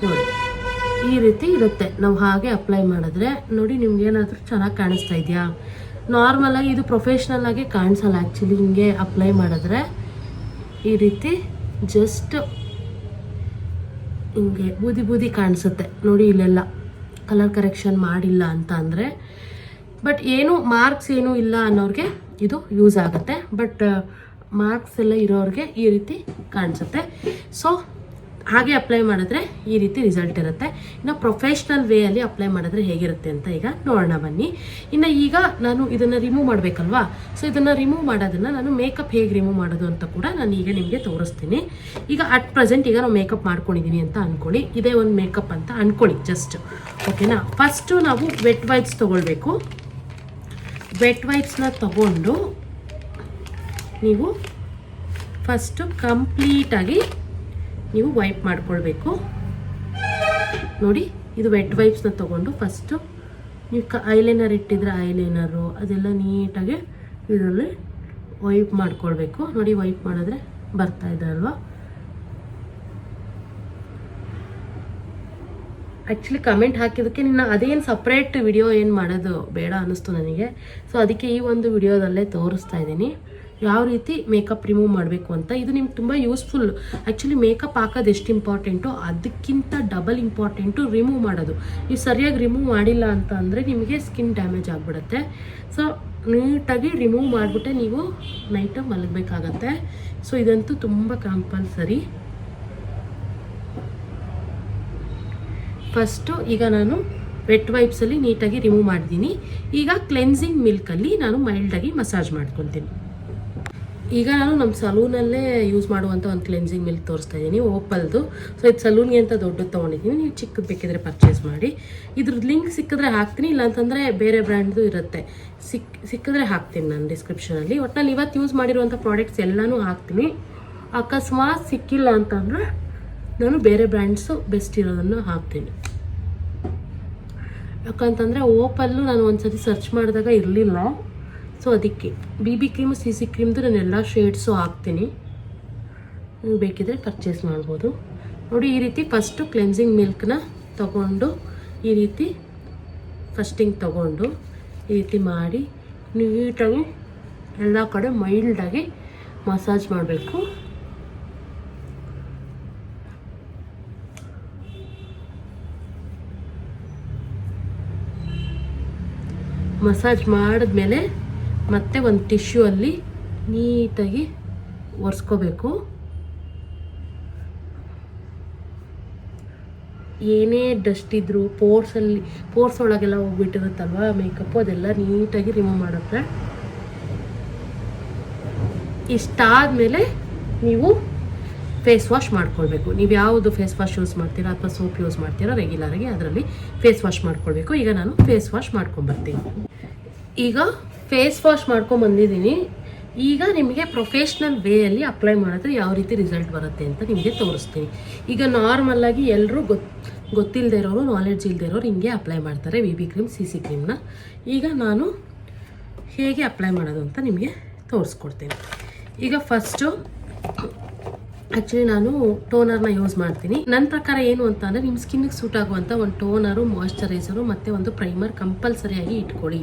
ನೋಡಿ ಈ ರೀತಿ ಇರುತ್ತೆ. ನಾವು ಹಾಗೆ ಅಪ್ಲೈ ಮಾಡಿದ್ರೆ ನೋಡಿ, ನಿಮ್ಗೆ ಏನಾದರೂ ಚೆನ್ನಾಗಿ ಕಾಣಿಸ್ತಾ ಇದೆಯಾ? ನಾರ್ಮಲಾಗಿ ಇದು ಪ್ರೊಫೆಷ್ನಲ್ ಆಗಿ ಕಾಣಿಸಲ್ಲ ಆ್ಯಕ್ಚುಲಿ. ಹಿಂಗೆ ಅಪ್ಲೈ ಮಾಡಿದ್ರೆ ಈ ರೀತಿ ಜಸ್ಟ್ ಹಿಂಗೆ ಬೂದಿ ಕಾಣಿಸುತ್ತೆ ನೋಡಿ. ಇಲ್ಲೆಲ್ಲ ಕಲರ್ ಕರೆಕ್ಷನ್ ಮಾಡಿಲ್ಲ ಅಂತ ಅಂದರೆ, ಬಟ್ ಏನು ಮಾರ್ಕ್ಸ್ ಏನೂ ಇಲ್ಲ ಅನ್ನೋರಿಗೆ ಇದು ಯೂಸ್ ಆಗುತ್ತೆ. ಬಟ್ ಮಾರ್ಕ್ಸ್ ಎಲ್ಲ ಇರೋರಿಗೆ ಈ ರೀತಿ ಕಾಣಿಸುತ್ತೆ. ಸೊ ಹಾಗೆ ಅಪ್ಲೈ ಮಾಡಿದ್ರೆ ಈ ರೀತಿ ರಿಸಲ್ಟ್ ಇರುತ್ತೆ. ಇನ್ನು ಪ್ರೊಫೆಷ್ನಲ್ ವೇಯಲ್ಲಿ ಅಪ್ಲೈ ಮಾಡಿದ್ರೆ ಹೇಗಿರುತ್ತೆ ಅಂತ ಈಗ ನೋಡೋಣ ಬನ್ನಿ. ಇನ್ನು ಈಗ ನಾನು ಇದನ್ನು ರಿಮೂವ್ ಮಾಡಬೇಕಲ್ವಾ? ಸೊ ಇದನ್ನು ರಿಮೂವ್ ಮಾಡೋದನ್ನು ನಾನು ಮೇಕಪ್ ಹೇಗೆ ರಿಮೂವ್ ಮಾಡೋದು ಅಂತ ಕೂಡ ನಾನು ಈಗ ನಿಮಗೆ ತೋರಿಸ್ತೀನಿ. ಈಗ ಅಟ್ ಪ್ರೆಸೆಂಟ್ ಈಗ ನಾವು ಮೇಕಪ್ ಮಾಡ್ಕೊಂಡಿದ್ದೀನಿ ಅಂತ ಅಂದ್ಕೊಳ್ಳಿ. ಇದೇ ಒಂದು ಮೇಕಪ್ ಅಂತ ಅಂದ್ಕೊಳ್ಳಿ ಜಸ್ಟ್, ಓಕೆನಾ? ಫಸ್ಟು ನಾವು ವೆಟ್ ವೈಪ್ಸ್ ತೊಗೊಳ್ಬೇಕು. ವೆಟ್ ವೈಪ್ಸ್ನ ತಗೊಂಡು ನೀವು ಫಸ್ಟು ಕಂಪ್ಲೀಟಾಗಿ ನೀವು ವೈಪ್ ಮಾಡ್ಕೊಳ್ಬೇಕು ನೋಡಿ. ಇದು ವೆಟ್ ವೈಪ್ಸ್ನ ತೊಗೊಂಡು ಫಸ್ಟು ನೀವು ಐಲೈನರ್ ಇಟ್ಟಿದ್ರೆ ಐಲೈನರು ಅದೆಲ್ಲ ನೀಟಾಗಿ ಇದರಲ್ಲಿ ವೈಪ್ ಮಾಡ್ಕೊಳ್ಬೇಕು ನೋಡಿ. ವೈಪ್ ಮಾಡಿದ್ರೆ ಬರ್ತಾ ಇದೆ ಅಲ್ವಾ. ಆ್ಯಕ್ಚುಲಿ ಕಮೆಂಟ್ ಹಾಕಿದ್ದಕ್ಕೆ ನಿನ್ನ ಅದೇನು ಸಪ್ರೇಟ್ ವಿಡಿಯೋ ಏನು ಮಾಡೋದು ಬೇಡ ಅನ್ನಿಸ್ತು ನನಗೆ. ಸೊ ಅದಕ್ಕೆ ಈ ಒಂದು ವಿಡಿಯೋದಲ್ಲೇ ತೋರಿಸ್ತಾ ಇದ್ದೀನಿ ಯಾವ ರೀತಿ ಮೇಕಪ್ ರಿಮೂವ್ ಮಾಡಬೇಕು ಅಂತ. ಇದು ನಿಮ್ಗೆ ತುಂಬ ಯೂಸ್ಫುಲ್. ಆ್ಯಕ್ಚುಲಿ ಮೇಕಪ್ ಹಾಕೋದು ಎಷ್ಟು ಇಂಪಾರ್ಟೆಂಟು ಅದಕ್ಕಿಂತ ಡಬಲ್ ಇಂಪಾರ್ಟೆಂಟು ರಿಮೂವ್ ಮಾಡೋದು. ನೀವು ಸರಿಯಾಗಿ ರಿಮೂವ್ ಮಾಡಿಲ್ಲ ಅಂತ ಅಂದರೆ ನಿಮಗೆ ಸ್ಕಿನ್ ಡ್ಯಾಮೇಜ್ ಆಗಿಬಿಡುತ್ತೆ. ಸೊ ನೀಟಾಗಿ ರಿಮೂವ್ ಮಾಡಿಬಿಟ್ಟೆ ನೀವು ನೈಟು ಮಲಗಬೇಕಾಗತ್ತೆ. ಸೊ ಇದಂತೂ ತುಂಬ ಕಂಪಲ್ಸರಿ. ಫಸ್ಟು ಈಗ ನಾನು ವೆಟ್ ವೈಪ್ಸಲ್ಲಿ ನೀಟಾಗಿ ರಿಮೂವ್ ಮಾಡಿದ್ದೀನಿ. ಈಗ ಕ್ಲೆನ್ಸಿಂಗ್ ಮಿಲ್ಕಲ್ಲಿ ನಾನು ಮೈಲ್ಡಾಗಿ ಮಸಾಜ್ ಮಾಡ್ಕೊತೀನಿ. ಈಗ ನಾನು ನಮ್ಮ ಸಲೂನಲ್ಲೇ ಯೂಸ್ ಮಾಡುವಂಥ ಒಂದು ಕ್ಲೆನ್ಸಿಂಗ್ ಮಿಲ್ಕ್ ತೋರಿಸ್ತಾ ಇದ್ದೀನಿ, ಓಪಲ್ದು. ಸೊ ಇದು ಸಲೂನ್ಗೆ ಅಂತ ದೊಡ್ಡದು ತೊಗೊಂಡಿದ್ದೀನಿ. ನೀವು ಚಿಕ್ಕದು ಬೇಕಿದ್ರೆ ಪರ್ಚೇಸ್ ಮಾಡಿ. ಇದ್ರದ್ದು ಲಿಂಕ್ ಸಿಕ್ಕಿದ್ರೆ ಹಾಕ್ತೀನಿ, ಇಲ್ಲಾಂತಂದರೆ ಬೇರೆ ಬ್ರ್ಯಾಂಡ್ದು ಇರುತ್ತೆ. ಸಿಕ್ಕಿದ್ರೆ ಹಾಕ್ತೀನಿ ನಾನು ಡಿಸ್ಕ್ರಿಪ್ಷನಲ್ಲಿ. ಒಟ್ಟಿನಲ್ಲಿ ಇವತ್ತು ಯೂಸ್ ಮಾಡಿರುವಂಥ ಪ್ರಾಡಕ್ಟ್ಸ್ ಎಲ್ಲನೂ ಹಾಕ್ತೀನಿ. ಅಕಸ್ಮಾತ್ ಸಿಕ್ಕಿಲ್ಲ ಅಂತಂದರೆ ನಾನು ಬೇರೆ ಬ್ರ್ಯಾಂಡ್ಸು ಬೆಸ್ಟ್ ಇರೋದನ್ನು ಹಾಕ್ತೀನಿ. ಯಾಕಂತಂದರೆ ಓಪಲ್ಲು ನಾನು ಒಂದ್ಸತಿ ಸರ್ಚ್ ಮಾಡಿದಾಗ ಇರಲಿಲ್ಲ. ಸೊ ಅದಕ್ಕೆ BB ಕ್ರೀಮು CC ಕ್ರೀಮ್ದು ನಾನು ಎಲ್ಲ ಶೇಡ್ಸು ಹಾಕ್ತೀನಿ. ನೀವು ಬೇಕಿದ್ರೆ ಪರ್ಚೇಸ್ ಮಾಡ್ಬೋದು. ನೋಡಿ ಈ ರೀತಿ ಫಸ್ಟು ಕ್ಲೆನ್ಸಿಂಗ್ ಮಿಲ್ಕ್ನ ತಗೊಂಡು ಈ ರೀತಿ ಫಸ್ಟಿಂಗ್ ತಗೊಂಡು ಈ ರೀತಿ ಮಾಡಿ ನೀಟಾಗಿ ಎಲ್ಲ ಕಡೆ ಮೈಲ್ಡಾಗಿ ಮಸಾಜ್ ಮಾಡಬೇಕು. ಮಸಾಜ್ ಮಾಡಿದ್ಮೇಲೆ ಮತ್ತೆ ಒಂದು ಟಿಶ್ಯೂ ಅಲ್ಲಿ ನೀಟಾಗಿ ಒರೆಸ್ಕೋಬೇಕು. ಏನೇ ಡಸ್ಟ್ ಇದ್ದರೂ ಪೋರ್ಸ್ ಒಳಗೆಲ್ಲ ಹೋಗ್ಬಿಟ್ಟಿರುತ್ತಲ್ವ ಮೇಕಪ್ಪು, ಅದೆಲ್ಲ ನೀಟಾಗಿ ರಿಮೂವ್ ಮಾಡುತ್ತೆ. ಇಷ್ಟಾದಮೇಲೆ ನೀವು ಫೇಸ್ ವಾಶ್ ಮಾಡ್ಕೊಳ್ಬೇಕು. ನೀವು ಯಾವುದು ಫೇಸ್ ವಾಶ್ ಯೂಸ್ ಮಾಡ್ತೀರಾ ಅಥವಾ ಸೋಪ್ ಯೂಸ್ ಮಾಡ್ತೀರಾ ರೆಗ್ಯುಲರಾಗಿ ಅದರಲ್ಲಿ ಫೇಸ್ ವಾಶ್ ಮಾಡ್ಕೊಳ್ಬೇಕು. ಈಗ ನಾನು ಫೇಸ್ ವಾಶ್ ಮಾಡ್ಕೊಂಬರ್ತೀನಿ. ಈಗ ಫೇಸ್ ವಾಶ್ ಮಾಡ್ಕೊಂಬಂದಿದ್ದೀನಿ. ಈಗ ನಿಮಗೆ ಪ್ರೊಫೆಷ್ನಲ್ ವೇಯಲ್ಲಿ ಅಪ್ಲೈ ಮಾಡಿದ್ರೆ ಯಾವ ರೀತಿ ರಿಸಲ್ಟ್ ಬರುತ್ತೆ ಅಂತ ನಿಮಗೆ ತೋರಿಸ್ತೀನಿ. ಈಗ ನಾರ್ಮಲ್ಲಾಗಿ ಎಲ್ಲರೂ ಗೊತ್ತಿಲ್ಲದೆ ಇರೋರು, ನಾಲೆಡ್ಜ್ ಇಲ್ಲದೆ ಇರೋರು ಹಿಂಗೆ ಅಪ್ಲೈ ಮಾಡ್ತಾರೆ BB ಕ್ರೀಮ್ CC ಕ್ರೀಮ್ನ. ಈಗ ನಾನು ಹೇಗೆ ಅಪ್ಲೈ ಮಾಡೋದು ಅಂತ ನಿಮಗೆ ತೋರಿಸ್ಕೊಡ್ತೀನಿ. ಈಗ ಫಸ್ಟು ಆ್ಯಕ್ಚುಲಿ ನಾನು ಟೋನರ್ನ ಯೂಸ್ ಮಾಡ್ತೀನಿ. ನನ್ನ ಪ್ರಕಾರ ಏನು ಅಂತ ಅಂದರೆ ನಿಮ್ಮ ಸ್ಕಿನ್ನಿಗೆ ಸೂಟ್ ಆಗುವಂಥ ಒಂದು ಟೋನರು, ಮಾಯ್ಶ್ಚರೈಸರು ಮತ್ತು ಒಂದು ಪ್ರೈಮರ್ ಕಂಪಲ್ಸರಿಯಾಗಿ ಇಟ್ಕೊಳ್ಳಿ.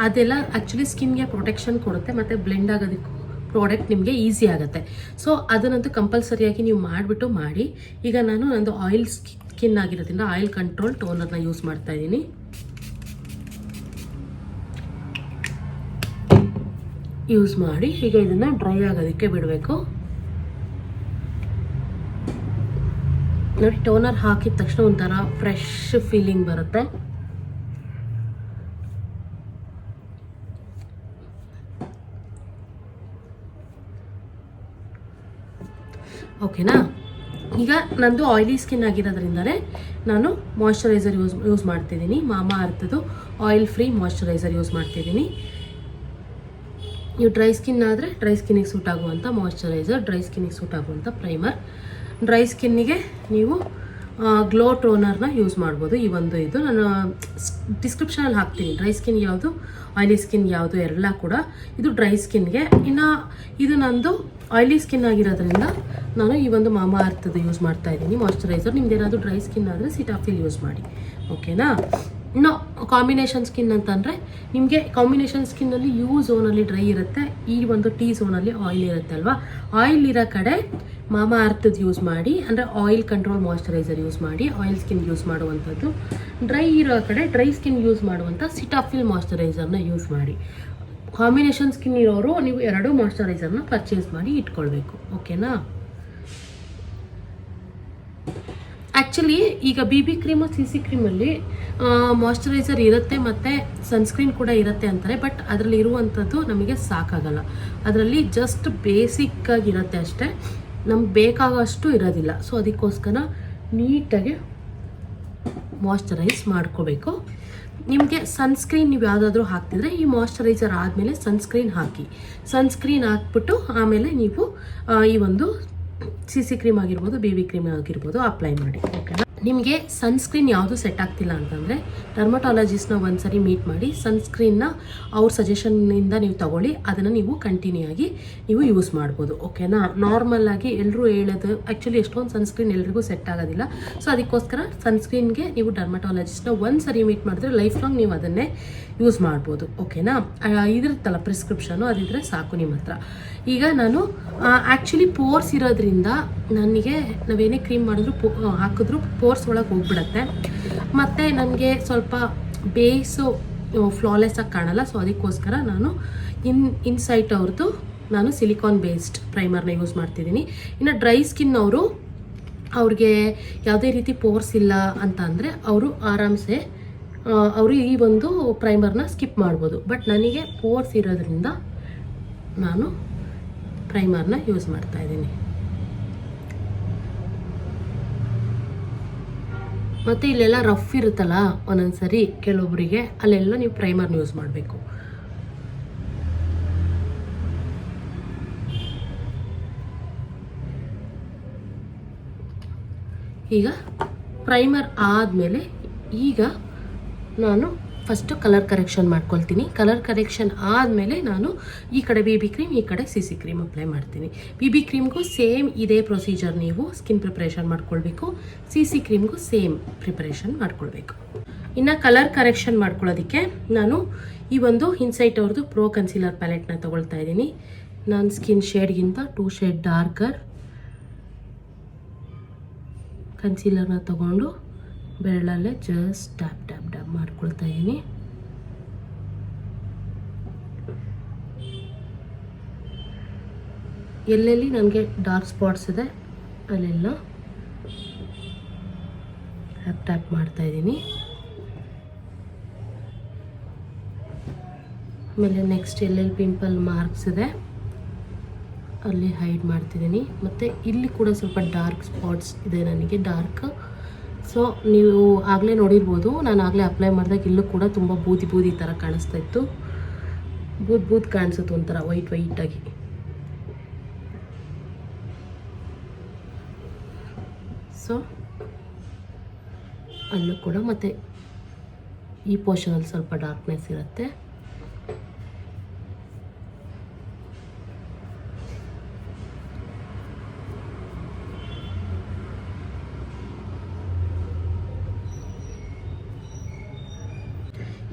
ಅದೆಲ್ಲ ಆ್ಯಕ್ಚುಲಿ ಸ್ಕಿನ್ಗೆ ಪ್ರೊಟೆಕ್ಷನ್ ಕೊಡುತ್ತೆ ಮತ್ತು ಬ್ಲೆಂಡ್ ಆಗೋದಕ್ಕೂ ಪ್ರಾಡಕ್ಟ್ ನಿಮಗೆ ಈಸಿ ಆಗುತ್ತೆ. ಸೊ ಅದನ್ನಂತೂ ಕಂಪಲ್ಸರಿಯಾಗಿ ನೀವು ಮಾಡಿಬಿಟ್ಟು ಮಾಡಿ. ಈಗ ನಾನು ನಂದು ಆಯಿಲ್ ಸ್ಕಿನ್ ಆಗಿರೋದ್ರಿಂದ ಆಯಿಲ್ ಕಂಟ್ರೋಲ್ ಟೋನರ್ನ ಯೂಸ್ ಮಾಡ್ತಾ ಇದ್ದೀನಿ. ಯೂಸ್ ಮಾಡಿ ಈಗ ಇದನ್ನು ಡ್ರೈ ಆಗೋದಕ್ಕೆ ಬಿಡಬೇಕು. ನೋಡಿ ಟೋನರ್ ಹಾಕಿದ ತಕ್ಷಣ ಒಂಥರ ಫ್ರೆಶ್ ಫೀಲಿಂಗ್ ಬರುತ್ತೆ. ಓಕೆನಾ. ಈಗ ನಂದು ಆಯಿಲಿ ಸ್ಕಿನ್ ಆಗಿರೋದ್ರಿಂದಲೇ ನಾನು ಮಾಯ್ಶ್ಚರೈಸರ್ ಯೂಸ್ ಮಾಡ್ತಿದ್ದೀನಿ. ಮಾಮಾ ಅರ್ಥದ್ದು ಆಯಿಲ್ ಫ್ರೀ ಮಾಯ್ಶ್ಚರೈಸರ್ ಯೂಸ್ ಮಾಡ್ತಿದ್ದೀನಿ. ನೀವು ಡ್ರೈ ಸ್ಕಿನ್ ಆದರೆ ಡ್ರೈ ಸ್ಕಿನ್ನಿಗೆ ಸೂಟ್ ಆಗುವಂಥ ಮಾಯ್ಶ್ಚರೈಸರ್, ಡ್ರೈ ಸ್ಕಿನ್ನಿಗೆ ಸೂಟ್ ಆಗುವಂಥ ಪ್ರೈಮರ್. ಡ್ರೈ ಸ್ಕಿನ್ನಿಗೆ ನೀವು ಗ್ಲೋ ಟೋನರ್ನ ಯೂಸ್ ಮಾಡ್ಬೋದು. ಇದು ನಾನು ಡಿಸ್ಕ್ರಿಪ್ಷನಲ್ಲಿ ಹಾಕ್ತೀನಿ. ಡ್ರೈ ಸ್ಕಿನ್ ಯಾವುದು, ಆಯಿಲಿ ಸ್ಕಿನ್ ಯಾವುದು ಎಲ್ಲ ಕೂಡ. ಇದು ಡ್ರೈ ಸ್ಕಿನ್ಗೆ. ಇನ್ನು ಇದು ನಂದು ಆಯಿಲಿ ಸ್ಕಿನ್ ಆಗಿರೋದ್ರಿಂದ ನಾನು ಈ ಒಂದು ಮಾಮಾ ಅರ್ಥದ್ದು ಯೂಸ್ ಮಾಡ್ತಾ ಇದ್ದೀನಿ ಮಾಯ್ಶ್ಚರೈಸರ್. ನಿಮ್ದು ಏನಾದರೂ ಡ್ರೈ ಸ್ಕಿನ್ ಆದರೆ ಸಿಟಾಫಿಲ್ ಯೂಸ್ ಮಾಡಿ. ಓಕೆನಾ. ಇನ್ನು ಕಾಂಬಿನೇಷನ್ ಸ್ಕಿನ್ ಅಂತಂದರೆ ನಿಮಗೆ ಕಾಂಬಿನೇಷನ್ ಸ್ಕಿನ್ನಲ್ಲಿ ಝೋನಲ್ಲಿ ಡ್ರೈ ಇರುತ್ತೆ, ಈ ಒಂದು T ಝೋನಲ್ಲಿ ಆಯಿಲ್ ಇರುತ್ತೆ ಅಲ್ವಾ. ಆಯಿಲ್ ಇರೋ ಕಡೆ ಮಾಮಾ ಅರ್ಥದ್ದು ಯೂಸ್ ಮಾಡಿ, ಅಂದರೆ ಆಯಿಲ್ ಕಂಟ್ರೋಲ್ ಮಾಯ್ಶ್ಚರೈಸರ್ ಯೂಸ್ ಮಾಡಿ, ಆಯಿಲ್ ಸ್ಕಿನ್ ಯೂಸ್ ಮಾಡುವಂಥದ್ದು. ಡ್ರೈ ಇರೋ ಕಡೆ ಡ್ರೈ ಸ್ಕಿನ್ ಯೂಸ್ ಮಾಡುವಂಥ ಸಿಟಾಫಿಲ್ ಮಾಯ್ಶ್ಚರೈಸರ್ನ ಯೂಸ್ ಮಾಡಿ. ಕಾಂಬಿನೇಷನ್ ಸ್ಕಿನ್ ಇರೋರು ನೀವು 2 ಮಾಯ್ಶ್ಚರೈಸರ್ನ ಪರ್ಚೇಸ್ ಮಾಡಿ ಇಟ್ಕೊಳ್ಬೇಕು. ಓಕೆನಾ. ಆ್ಯಕ್ಚುಲಿ ಈಗ BB ಕ್ರೀಮು CC ಕ್ರೀಮಲ್ಲಿ ಮಾಯ್ಶ್ಚರೈಸರ್ ಇರುತ್ತೆ ಮತ್ತು ಸನ್ಸ್ಕ್ರೀನ್ ಕೂಡ ಇರುತ್ತೆ ಅಂತಾರೆ. ಬಟ್ ಅದರಲ್ಲಿ ಇರುವಂಥದ್ದು ನಮಗೆ ಸಾಕಾಗಲ್ಲ. ಅದರಲ್ಲಿ ಜಸ್ಟ್ ಬೇಸಿಕ್ಕಾಗಿರುತ್ತೆ ಅಷ್ಟೇ, ನಮ್ಗೆ ಬೇಕಾಗೋಷ್ಟು ಇರೋದಿಲ್ಲ. ಸೊ ಅದಕ್ಕೋಸ್ಕರ ನೀಟಾಗಿ ಮಾಯ್ಶ್ಚರೈಸ್ ಮಾಡ್ಕೋಬೇಕು. ನಿಮಗೆ ಸನ್ಸ್ಕ್ರೀನ್ ನೀವು ಯಾವುದಾದ್ರೂ ಹಾಕ್ತಿದ್ರೆ ಈ ಮಾಯ್ಶ್ಚರೈಸರ್ ಆದಮೇಲೆ ಸನ್ಸ್ಕ್ರೀನ್ ಹಾಕಿ. ಸನ್ಸ್ಕ್ರೀನ್ ಹಾಕ್ಬಿಟ್ಟು ಆಮೇಲೆ ನೀವು ಈ ಒಂದು CC ಕ್ರೀಮ್ ಆಗಿರ್ಬೋದು, BB ಕ್ರೀಮ್ ಆಗಿರ್ಬೋದು ಅಪ್ಲೈ ಮಾಡಿ. ಓಕೆನಾ. ನಿಮಗೆ ಸನ್ಸ್ಕ್ರೀನ್ ಯಾವುದು ಸೆಟ್ ಆಗ್ತಿಲ್ಲ ಅಂತಂದರೆ ಡರ್ಮಟಾಲಜಿಸ್ಟ್ನ ಒಂದ್ಸರಿ ಮೀಟ್ ಮಾಡಿ ಸನ್ಸ್ಕ್ರೀನ್ನ ಅವ್ರ ಸಜೆಷನ್ನಿಂದ ನೀವು ತಗೊಳ್ಳಿ, ಅದನ್ನು ನೀವು ಕಂಟಿನ್ಯೂ ಆಗಿ ನೀವು ಯೂಸ್ ಮಾಡ್ಬೋದು. ಓಕೆನಾ? ನಾರ್ಮಲ್ಲಾಗಿ ಎಲ್ಲರೂ ಹೇಳೋದು ಆ್ಯಕ್ಚುಲಿ ಎಷ್ಟೊಂದು ಸನ್ಸ್ಕ್ರೀನ್ ಎಲ್ರಿಗೂ ಸೆಟ್ ಆಗೋದಿಲ್ಲ. ಸೊ ಅದಕ್ಕೋಸ್ಕರ ಸನ್ಸ್ಕ್ರೀನ್ಗೆ ನೀವು ಡರ್ಮಟಾಲಜಿಸ್ಟ್ನ ಒಂದ್ಸರಿ ಮೀಟ್ ಮಾಡಿದ್ರೆ ಲೈಫ್ ಲಾಂಗ್ ನೀವು ಅದನ್ನೇ ಯೂಸ್ ಮಾಡ್ಬೋದು. ಓಕೆನಾ? ಇದಿರುತ್ತಲ್ಲ ಪ್ರಿಸ್ಕ್ರಿಪ್ಷನು, ಅದಿದ್ರೆ ಸಾಕು ನಿಮ್ಮ ಹತ್ರ. ಈಗ ನಾನು ಆ್ಯಕ್ಚುಲಿ ಪೋರ್ಸ್ ಇರೋದ್ರಿಂದ ನನಗೆ ನಾವೇನೇ ಕ್ರೀಮ್ ಮಾಡಿದ್ರು ಹಾಕಿದ್ರು ಪೋರ್ಸ್ ಒಳಗೆ ಹೋಗ್ಬಿಡತ್ತೆ, ಮತ್ತು ನನಗೆ ಸ್ವಲ್ಪ ಬೇಸು ಫ್ಲಾಲೆಸ್ ಆಗಿ ಕಾಣಲ್ಲ. ಸೊ ಅದಕ್ಕೋಸ್ಕರ ನಾನು ಇನ್ಸೈಟ್ ಅವ್ರದ್ದು ನಾನು ಸಿಲಿಕಾನ್ ಬೇಸ್ಡ್ ಪ್ರೈಮರ್ನ ಯೂಸ್ ಮಾಡ್ತಿದ್ದೀನಿ. ಇನ್ನು ಡ್ರೈ ಸ್ಕಿನ್ ಅವ್ರಿಗೆ ಯಾವುದೇ ರೀತಿ ಪೋರ್ಸ್ ಇಲ್ಲ ಅಂತ ಅಂದರೆ ಅವರು ಆರಾಮ್ಸೆ ಅವರು ಈ ಒಂದು ಪ್ರೈಮರ್ನ ಸ್ಕಿಪ್ ಮಾಡ್ಬೋದು. ಬಟ್ ನನಗೆ ಪೋರ್ಸ್ ಇರೋದ್ರಿಂದ ನಾನು ಪ್ರೈಮರ್ನ ಯೂಸ್ ಮಾಡ್ತಾ ಇದ್ದೀನಿ. ಮತ್ತು ಇಲ್ಲೆಲ್ಲ ರಫ್ ಇರುತ್ತಲ್ಲ ಒಂದೊಂದ್ಸರಿ ಕೆಲವೊಬ್ಬರಿಗೆ, ಅಲ್ಲೆಲ್ಲ ನೀವು ಪ್ರೈಮರ್ನ ಯೂಸ್ ಮಾಡಬೇಕು. ಈಗ ಪ್ರೈಮರ್ ಆದಮೇಲೆ ಈಗ ನಾನು ಫಸ್ಟು ಕಲರ್ ಕರೆಕ್ಷನ್ ಮಾಡ್ಕೊಳ್ತೀನಿ. ಕಲರ್ ಕರೆಕ್ಷನ್ ಆದಮೇಲೆ ನಾನು ಈ ಕಡೆ BB ಕ್ರೀಮ್, ಈ ಕಡೆ CC ಕ್ರೀಮ್ ಅಪ್ಲೈ ಮಾಡ್ತೀನಿ. BB ಕ್ರೀಮ್ಗೂ ಸೇಮ್ ಇದೇ ಪ್ರೊಸೀಜರ್, ನೀವು ಸ್ಕಿನ್ ಪ್ರಿಪ್ರೇಷನ್ ಮಾಡ್ಕೊಳ್ಬೇಕು. CC ಕ್ರೀಮ್ಗೂ ಸೇಮ್ ಪ್ರಿಪ್ರೇಷನ್ ಮಾಡ್ಕೊಳ್ಬೇಕು. ಇನ್ನು ಕಲರ್ ಕರೆಕ್ಷನ್ ಮಾಡ್ಕೊಳ್ಳೋದಕ್ಕೆ ನಾನು ಈ ಒಂದು ಇನ್ಸೈಟ್ ಅವ್ರದ್ದು ಪ್ರೋ ಕನ್ಸೀಲರ್ ಪ್ಯಾಲೆಟ್ನ ತೊಗೊಳ್ತಾ ಇದ್ದೀನಿ. ನಾನು ಸ್ಕಿನ್ ಶೇಡ್ಗಿಂತ 2 ಶೇಡ್ ಡಾರ್ಕರ್ ಕನ್ಸೀಲರ್ನ ತೊಗೊಂಡು ಬೆರಳಲ್ಲೇ ಜಸ್ಟ್ ಟ್ಯಾಪ್ ಟ್ಯಾಪ್ ಟ್ಯಾಪ್ ಮಾಡ್ಕೊಳ್ತಾ ಇದ್ದೀನಿ. ಎಲ್ಲೆಲ್ಲಿ ನನಗೆ ಡಾರ್ಕ್ ಸ್ಪಾಟ್ಸ್ ಇದೆ ಅಲ್ಲೆಲ್ಲ ಟ್ಯಾಪ್ ಟ್ಯಾಪ್ ಮಾಡ್ತಾ ಇದ್ದೀನಿ. ಆಮೇಲೆ ನೆಕ್ಸ್ಟ್ ಎಲ್ಲೆಲ್ಲಿ ಪಿಂಪಲ್ ಮಾರ್ಕ್ಸ್ ಇದೆ ಅಲ್ಲಿ ಹೈಡ್ ಮಾಡ್ತಿದ್ದೀನಿ. ಮತ್ತು ಇಲ್ಲಿ ಕೂಡ ಸ್ವಲ್ಪ ಡಾರ್ಕ್ ಸ್ಪಾಟ್ಸ್ ಇದೆ ನನಗೆ, ಡಾರ್ಕ್. ಸೊ ನೀವು ಆಗಲೇ ನೋಡಿರ್ಬೋದು, ನಾನು ಆಗಲೇ ಅಪ್ಲೈ ಮಾಡಿದಾಗ ಇಲ್ಲೂ ಕೂಡ ತುಂಬ ಬೂದಿ ಬೂದಿ ಥರ ಕಾಣಿಸ್ತಾ ಇತ್ತು. ಬೂದ್ ಕಾಣಿಸುತ್ತೆ ಒಂಥರ ವೈಟಾಗಿ. ಸೊ ಅಲ್ಲೂ ಕೂಡ ಮತ್ತು ಈ ಪೋರ್ಷನಲ್ಲಿ ಸ್ವಲ್ಪ ಡಾರ್ಕ್ನೆಸ್ ಇರುತ್ತೆ.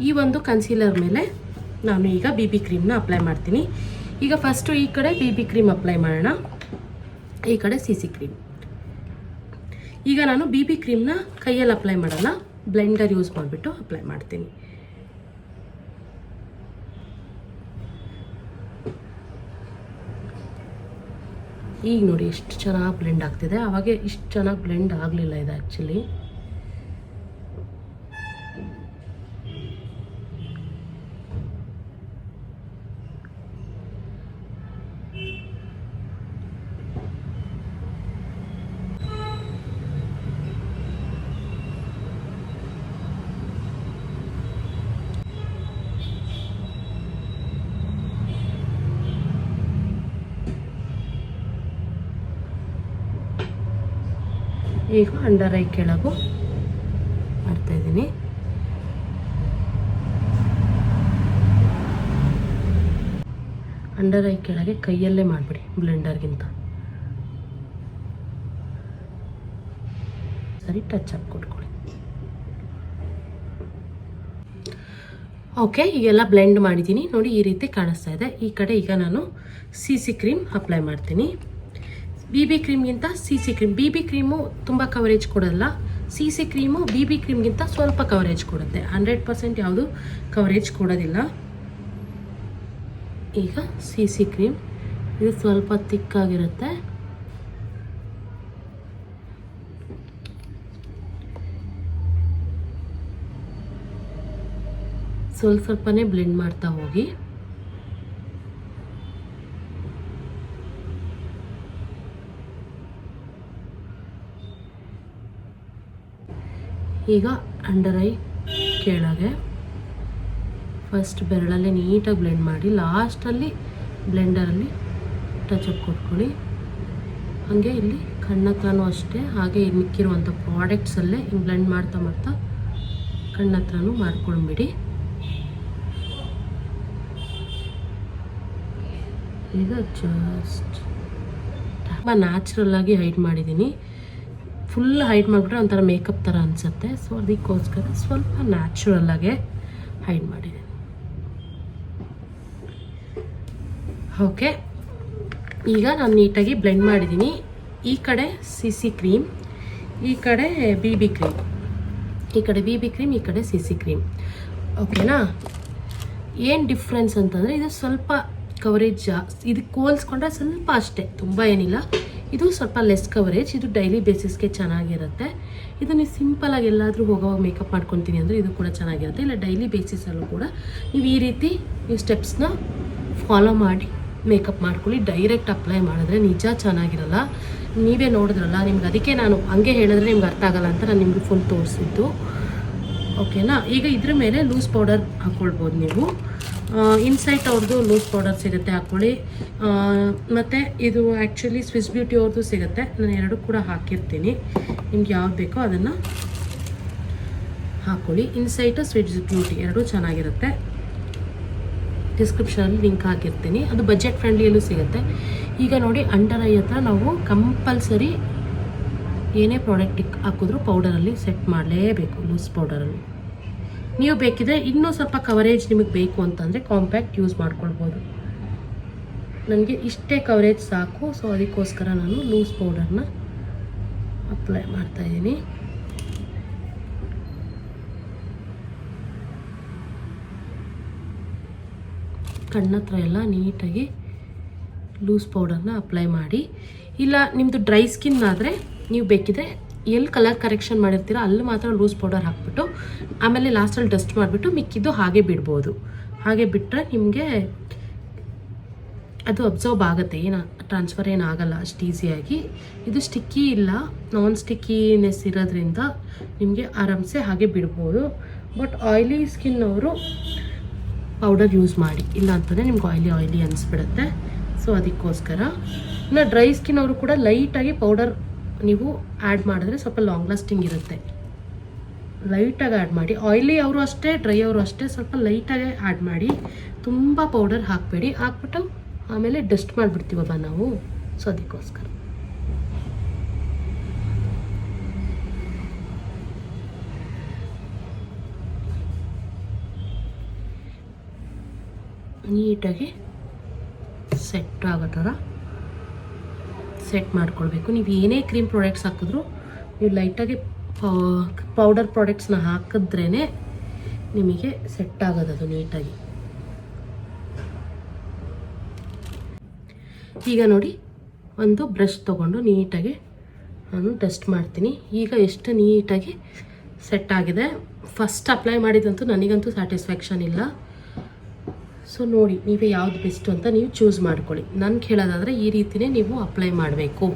ಈ ಒಂದು ಕನ್ಸೀಲರ್ ಮೇಲೆ ನಾನು ಈಗ BB ಕ್ರೀಮ್ನ ಅಪ್ಲೈ ಮಾಡ್ತೀನಿ. ಈಗ ಫಸ್ಟು ಈ ಕಡೆ BB ಕ್ರೀಮ್ ಅಪ್ಲೈ ಮಾಡೋಣ, ಈ ಕಡೆ CC ಕ್ರೀಮ್. ಈಗ ನಾನು BB ಕ್ರೀಮ್ನ ಕೈಯಲ್ಲಿ ಅಪ್ಲೈ ಮಾಡಲ್ಲ, ಬ್ಲೆಂಡರ್ ಯೂಸ್ ಮಾಡಿಬಿಟ್ಟು ಅಪ್ಲೈ ಮಾಡ್ತೀನಿ. ಈಗ ನೋಡಿ ಎಷ್ಟು ಚೆನ್ನಾಗಿ ಬ್ಲೆಂಡ್ ಆಗ್ತಿದೆ. ಆವಾಗ ಇಷ್ಟು ಚೆನ್ನಾಗಿ ಬ್ಲೆಂಡ್ ಆಗಲಿಲ್ಲ ಇದು ಆ್ಯಕ್ಚುಲಿ. ಈಗ ಅಂಡರ್ ಐ ಕೆಳಗೂ ಮಾಡ್ತಾಯಿದ್ದೀನಿ. ಅಂಡರ್ ಐ ಕೆಳಗೆ ಕೈಯಲ್ಲೇ ಮಾಡಿಬಿಡಿ ಬ್ಲೆಂಡರ್ಗಿಂತ. ಸರಿ ಟಚ್ ಅಪ್ ಕೊಟ್ಕೊಳ್ಳಿ. ಓಕೆ, ಈಗೆಲ್ಲ ಬ್ಲೆಂಡ್ ಮಾಡಿದ್ದೀನಿ ನೋಡಿ, ಈ ರೀತಿ ಕಾಣಿಸ್ತಾ ಇದೆ. ಈ ಕಡೆ ಈಗ ನಾನು CC ಕ್ರೀಮ್ ಅಪ್ಲೈ ಮಾಡ್ತೀನಿ. BB ಕ್ರೀಮ್ಗಿಂತ CC cream, BB cream ತುಂಬ ಕವರೇಜ್ ಕೊಡಲ್ಲ, CC ಕ್ರೀಮು BB ಕ್ರೀಮ್ಗಿಂತ ಸ್ವಲ್ಪ ಕವರೇಜ್ ಕೊಡುತ್ತೆ. 100% ಯಾವುದು ಕವರೇಜ್ ಕೊಡೋದಿಲ್ಲ. ಈಗ CC ಕ್ರೀಮ್ ಇದು ಸ್ವಲ್ಪ ತಿಕ್ಕಾಗಿರುತ್ತೆ. ಸ್ವಲ್ಪನೇ ಬ್ಲೆಂಡ್ ಮಾಡ್ತಾ ಹೋಗಿ. ಈಗ ಅಂಡರ್ ಐ ಕೆಳಗೆ ಫಸ್ಟ್ ಬೆರಳಲ್ಲೇ ನೀಟಾಗಿ ಬ್ಲೆಂಡ್ ಮಾಡಿ, ಲಾಸ್ಟಲ್ಲಿ ಬ್ಲೆಂಡರಲ್ಲಿ ಟಚ್ ಅಪ್ ಕೊಟ್ಕೊಳ್ಳಿ. ಹಾಗೆ ಇಲ್ಲಿ ಕಣ್ಣ ಹತ್ರನೂ ಅಷ್ಟೇ ಹಾಗೆ ಮಿಕ್ಕಿರುವಂಥ ಪ್ರಾಡಕ್ಟ್ಸಲ್ಲೇ ಹಿಂಗೆ ಬ್ಲೆಂಡ್ ಮಾಡ್ತಾ ಮಾಡ್ತಾ ಕಣ್ಣ ಹತ್ರನೂ ಮಾಡ್ಕೊಂಡ್ಬಿಡಿ. ಈಗ ಜಸ್ಟ್ ತುಂಬ ನ್ಯಾಚುರಲ್ಲಾಗಿ ಹೈಡ್ ಮಾಡಿದ್ದೀನಿ. ಫುಲ್ ಹೈಡ್ ಮಾಡಿಬಿಟ್ರೆ ಒಂಥರ ಮೇಕಪ್ ಥರ ಅನಿಸುತ್ತೆ. ಸೊ ಅದಕ್ಕೋಸ್ಕರ ಸ್ವಲ್ಪ ನ್ಯಾಚುರಲ್ಲಾಗೆ ಹೈಡ್ ಮಾಡಿದ್ದೀನಿ. ಓಕೆ, ಈಗ ನಾನು ನೀಟಾಗಿ ಬ್ಲೆಂಡ್ ಮಾಡಿದ್ದೀನಿ. ಈ ಕಡೆ CC ಕ್ರೀಮ್, ಈ ಕಡೆ BB ಕ್ರೀಮ್, ಈ ಕಡೆ BB ಕ್ರೀಮ್, ಈ ಕಡೆ CC ಕ್ರೀಮ್. ಓಕೆನಾ? ಏನು ಡಿಫ್ರೆನ್ಸ್ ಅಂತಂದರೆ ಇದು ಸ್ವಲ್ಪ ಕವರೇಜ್ ಜಾಸ್ತಿ, ಇದಕ್ಕೆ ಹೋಲಿಸ್ಕೊಂಡ್ರೆ ಸ್ವಲ್ಪ ಅಷ್ಟೇ, ತುಂಬ ಏನಿಲ್ಲ. ಇದು ಸ್ವಲ್ಪ ಲೆಸ್ ಕವರೇಜ್. ಇದು ಡೈಲಿ ಬೇಸಿಸ್ಗೆ ಚೆನ್ನಾಗಿರುತ್ತೆ. ಇದು ನೀವು ಸಿಂಪಲಾಗಿ ಎಲ್ಲಾದರೂ ಹೋಗೋವಾಗ ಮೇಕಪ್ ಮಾಡ್ಕೊತೀನಿ ಅಂದರೆ ಇದು ಕೂಡ ಚೆನ್ನಾಗಿರುತ್ತೆ. ಇಲ್ಲ ಡೈಲಿ ಬೇಸಿಸಲ್ಲೂ ಕೂಡ ನೀವು ಈ ರೀತಿ ಈ ಸ್ಟೆಪ್ಸ್ನ ಫಾಲೋ ಮಾಡಿ ಮೇಕಪ್ ಮಾಡ್ಕೊಳ್ಳಿ. ಡೈರೆಕ್ಟ್ ಅಪ್ಲೈ ಮಾಡಿದ್ರೆ ನಿಜ ಚೆನ್ನಾಗಿರಲ್ಲ. ನೀವೇ ನೋಡಿದ್ರಲ್ಲ, ನಿಮ್ಗೆ ಅದಕ್ಕೆ ನಾನು ಹಂಗೆ ಹೇಳಿದ್ರೆ ನಿಮ್ಗೆ ಅರ್ಥ ಆಗಲ್ಲ ಅಂತ ನಾನು ನಿಮಗೆ ಫುಲ್ ತೋರಿಸಿದ್ದು. ಓಕೆನಾ? ಈಗ ಇದ್ರ ಮೇಲೆ ಲೂಸ್ ಪೌಡರ್ ಹಾಕ್ಕೊಳ್ಬೋದು ನೀವು. ಇನ್ಸೈಟ್ ಅವ್ರದ್ದು ಲೂಸ್ ಪೌಡರ್ ಸಿಗುತ್ತೆ, ಹಾಕ್ಕೊಳ್ಳಿ. ಮತ್ತು ಇದು ಆ್ಯಕ್ಚುಲಿ ಸ್ವಿಸ್ ಬ್ಯೂಟಿ ಅವ್ರದ್ದು ಸಿಗುತ್ತೆ. ನಾನು ಎರಡು ಕೂಡ ಹಾಕಿರ್ತೀನಿ. ನಿಮ್ಗೆ ಯಾವ್ದು ಬೇಕೋ ಅದನ್ನು ಹಾಕ್ಕೊಳ್ಳಿ. ಇನ್ಸೈಟು ಸ್ವಿಸ್ ಬ್ಯೂಟಿ ಎರಡೂ ಚೆನ್ನಾಗಿರುತ್ತೆ. ಡಿಸ್ಕ್ರಿಪ್ಷನಲ್ಲಿ ಲಿಂಕ್ ಹಾಕಿರ್ತೀನಿ. ಅದು ಬಜೆಟ್ ಫ್ರೆಂಡ್ಲಿಯಲ್ಲೂ ಸಿಗುತ್ತೆ. ಈಗ ನೋಡಿ, ಅಂಡರ್ ಐ ಹತ್ರ ನಾವು ಕಂಪಲ್ಸರಿ ಏನೇ ಪ್ರಾಡಕ್ಟ್ ಹಾಕಿದ್ರೂ ಪೌಡರಲ್ಲಿ ಸೆಟ್ ಮಾಡಲೇಬೇಕು, ಲೂಸ್ ಪೌಡರಲ್ಲಿ. ನೀವು ಬೇಕಿದ್ರೆ ಇನ್ನೂ ಸ್ವಲ್ಪ ಕವರೇಜ್ ನಿಮಗೆ ಬೇಕು ಅಂತಂದರೆ ಕಾಂಪ್ಯಾಕ್ಟ್ ಯೂಸ್ ಮಾಡ್ಕೊಳ್ಬೋದು. ನನಗೆ ಇಷ್ಟೇ ಕವರೇಜ್ ಸಾಕು. ಸೊ ಅದಕ್ಕೋಸ್ಕರ ನಾನು ಲೂಸ್ ಪೌಡರ್ನ ಅಪ್ಲೈ ಮಾಡ್ತಾಯಿದ್ದೀನಿ. ಕಣ್ಣತ್ರ ಎಲ್ಲ ನೀಟಾಗಿ ಲೂಸ್ ಪೌಡರ್ನ ಅಪ್ಲೈ ಮಾಡಿ. ಇಲ್ಲ ನಿಮ್ಮದು ಡ್ರೈ ಸ್ಕಿನ್ ಆದರೆ ನೀವು ಬೇಕಿದ್ರೆ ಎಲ್ಲಿ ಕಲರ್ ಕರೆಕ್ಷನ್ ಮಾಡಿರ್ತೀರೋ ಅಲ್ಲಿ ಮಾತ್ರ ಲೂಸ್ ಪೌಡರ್ ಹಾಕ್ಬಿಟ್ಟು ಆಮೇಲೆ ಲಾಸ್ಟಲ್ಲಿ ಡಸ್ಟ್ ಮಾಡಿಬಿಟ್ಟು ಮಿಕ್ಕಿದ್ದು ಹಾಗೆ ಬಿಡ್ಬೋದು. ಹಾಗೆ ಬಿಟ್ಟರೆ ನಿಮಗೆ ಅದು ಅಬ್ಸರ್ವ್ ಆಗುತ್ತೆ, ಟ್ರಾನ್ಸ್ಫರ್ ಏನಾಗಲ್ಲ ಅಷ್ಟು ಈಸಿಯಾಗಿ. ಇದು ಸ್ಟಿಕ್ಕಿ ಇಲ್ಲ, ನಾನ್ ಸ್ಟಿಕ್ಕಿನೆಸ್ ಇರೋದ್ರಿಂದ ನಿಮಗೆ ಆರಾಮ್ಸೆ ಹಾಗೆ ಬಿಡ್ಬೋದು. ಬಟ್ ಆಯ್ಲಿ ಸ್ಕಿನ್ ಅವರು ಪೌಡರ್ ಯೂಸ್ ಮಾಡಿ, ಇಲ್ಲ ಅಂತಂದರೆ ನಿಮ್ಗೆ ಆಯ್ಲಿ ಅನಿಸ್ಬಿಡುತ್ತೆ. ಸೊ ಅದಕ್ಕೋಸ್ಕರ ಇನ್ನು ಡ್ರೈ ಸ್ಕಿನ್ ಅವರು ಕೂಡ ಲೈಟಾಗಿ ಪೌಡರ್ ನೀವು ಆ್ಯಡ್ ಮಾಡಿದ್ರೆ ಸ್ವಲ್ಪ ಲಾಂಗ್ ಲಾಸ್ಟಿಂಗ್ ಇರುತ್ತೆ. ಲೈಟಾಗಿ ಆ್ಯಡ್ ಮಾಡಿ. ಆಯ್ಲಿ ಅವರು ಅಷ್ಟೇ, ಡ್ರೈ ಅವರು ಅಷ್ಟೇ, ಸ್ವಲ್ಪ ಲೈಟಾಗಿ ಆ್ಯಡ್ ಮಾಡಿ. ತುಂಬ ಪೌಡರ್ ಹಾಕಬೇಡಿ. ಹಾಕ್ಬಿಟ್ಟು ಆಮೇಲೆ ಡಸ್ಟ್ ಮಾಡಿಬಿಡ್ತೀವಲ್ಲ ನಾವು. ಸೊ ಅದಕ್ಕೋಸ್ಕರ ನೀಟಾಗಿ ಸೆಟ್ ಆಗೋ ಥರ ಸೆಟ್ ಮಾಡ್ಕೊಳ್ಬೇಕು. ನೀವು ಏನೇ ಕ್ರೀಮ್ ಪ್ರಾಡಕ್ಟ್ಸ್ ಹಾಕಿದ್ರೂ ನೀವು ಲೈಟಾಗಿ ಪೌಡರ್ ಪ್ರಾಡಕ್ಟ್ಸ್ನ ಹಾಕಿದ್ರೇ ನಿಮಗೆ ಸೆಟ್ ಆಗೋದು ಅದು ನೀಟಾಗಿ. ಈಗ ನೋಡಿ, ಒಂದು ಬ್ರಷ್ ತೊಗೊಂಡು ನೀಟಾಗಿ ನಾನು ಡಸ್ಟ್ ಮಾಡ್ತೀನಿ. ಈಗ ಎಷ್ಟು ನೀಟಾಗಿ ಸೆಟ್ ಆಗಿದೆ. ಫಸ್ಟ್ ಅಪ್ಲೈ ಮಾಡಿದಂತೂ ನನಗಂತೂ ಸ್ಯಾಟಿಸ್ಫ್ಯಾಕ್ಷನ್ ಇಲ್ಲ. ಸೊ ನೋಡಿ, ನೀವೇ ಯಾವ್ದು ಬೆಸ್ಟು ಅಂತ ನೀವು ಚೂಸ್ ಮಾಡ್ಕೊಳ್ಳಿ. ನನಗೆ ಹೇಳೋದಾದರೆ ಈ ರೀತಿಯೇ ನೀವು ಅಪ್ಲೈ ಮಾಡಬೇಕು.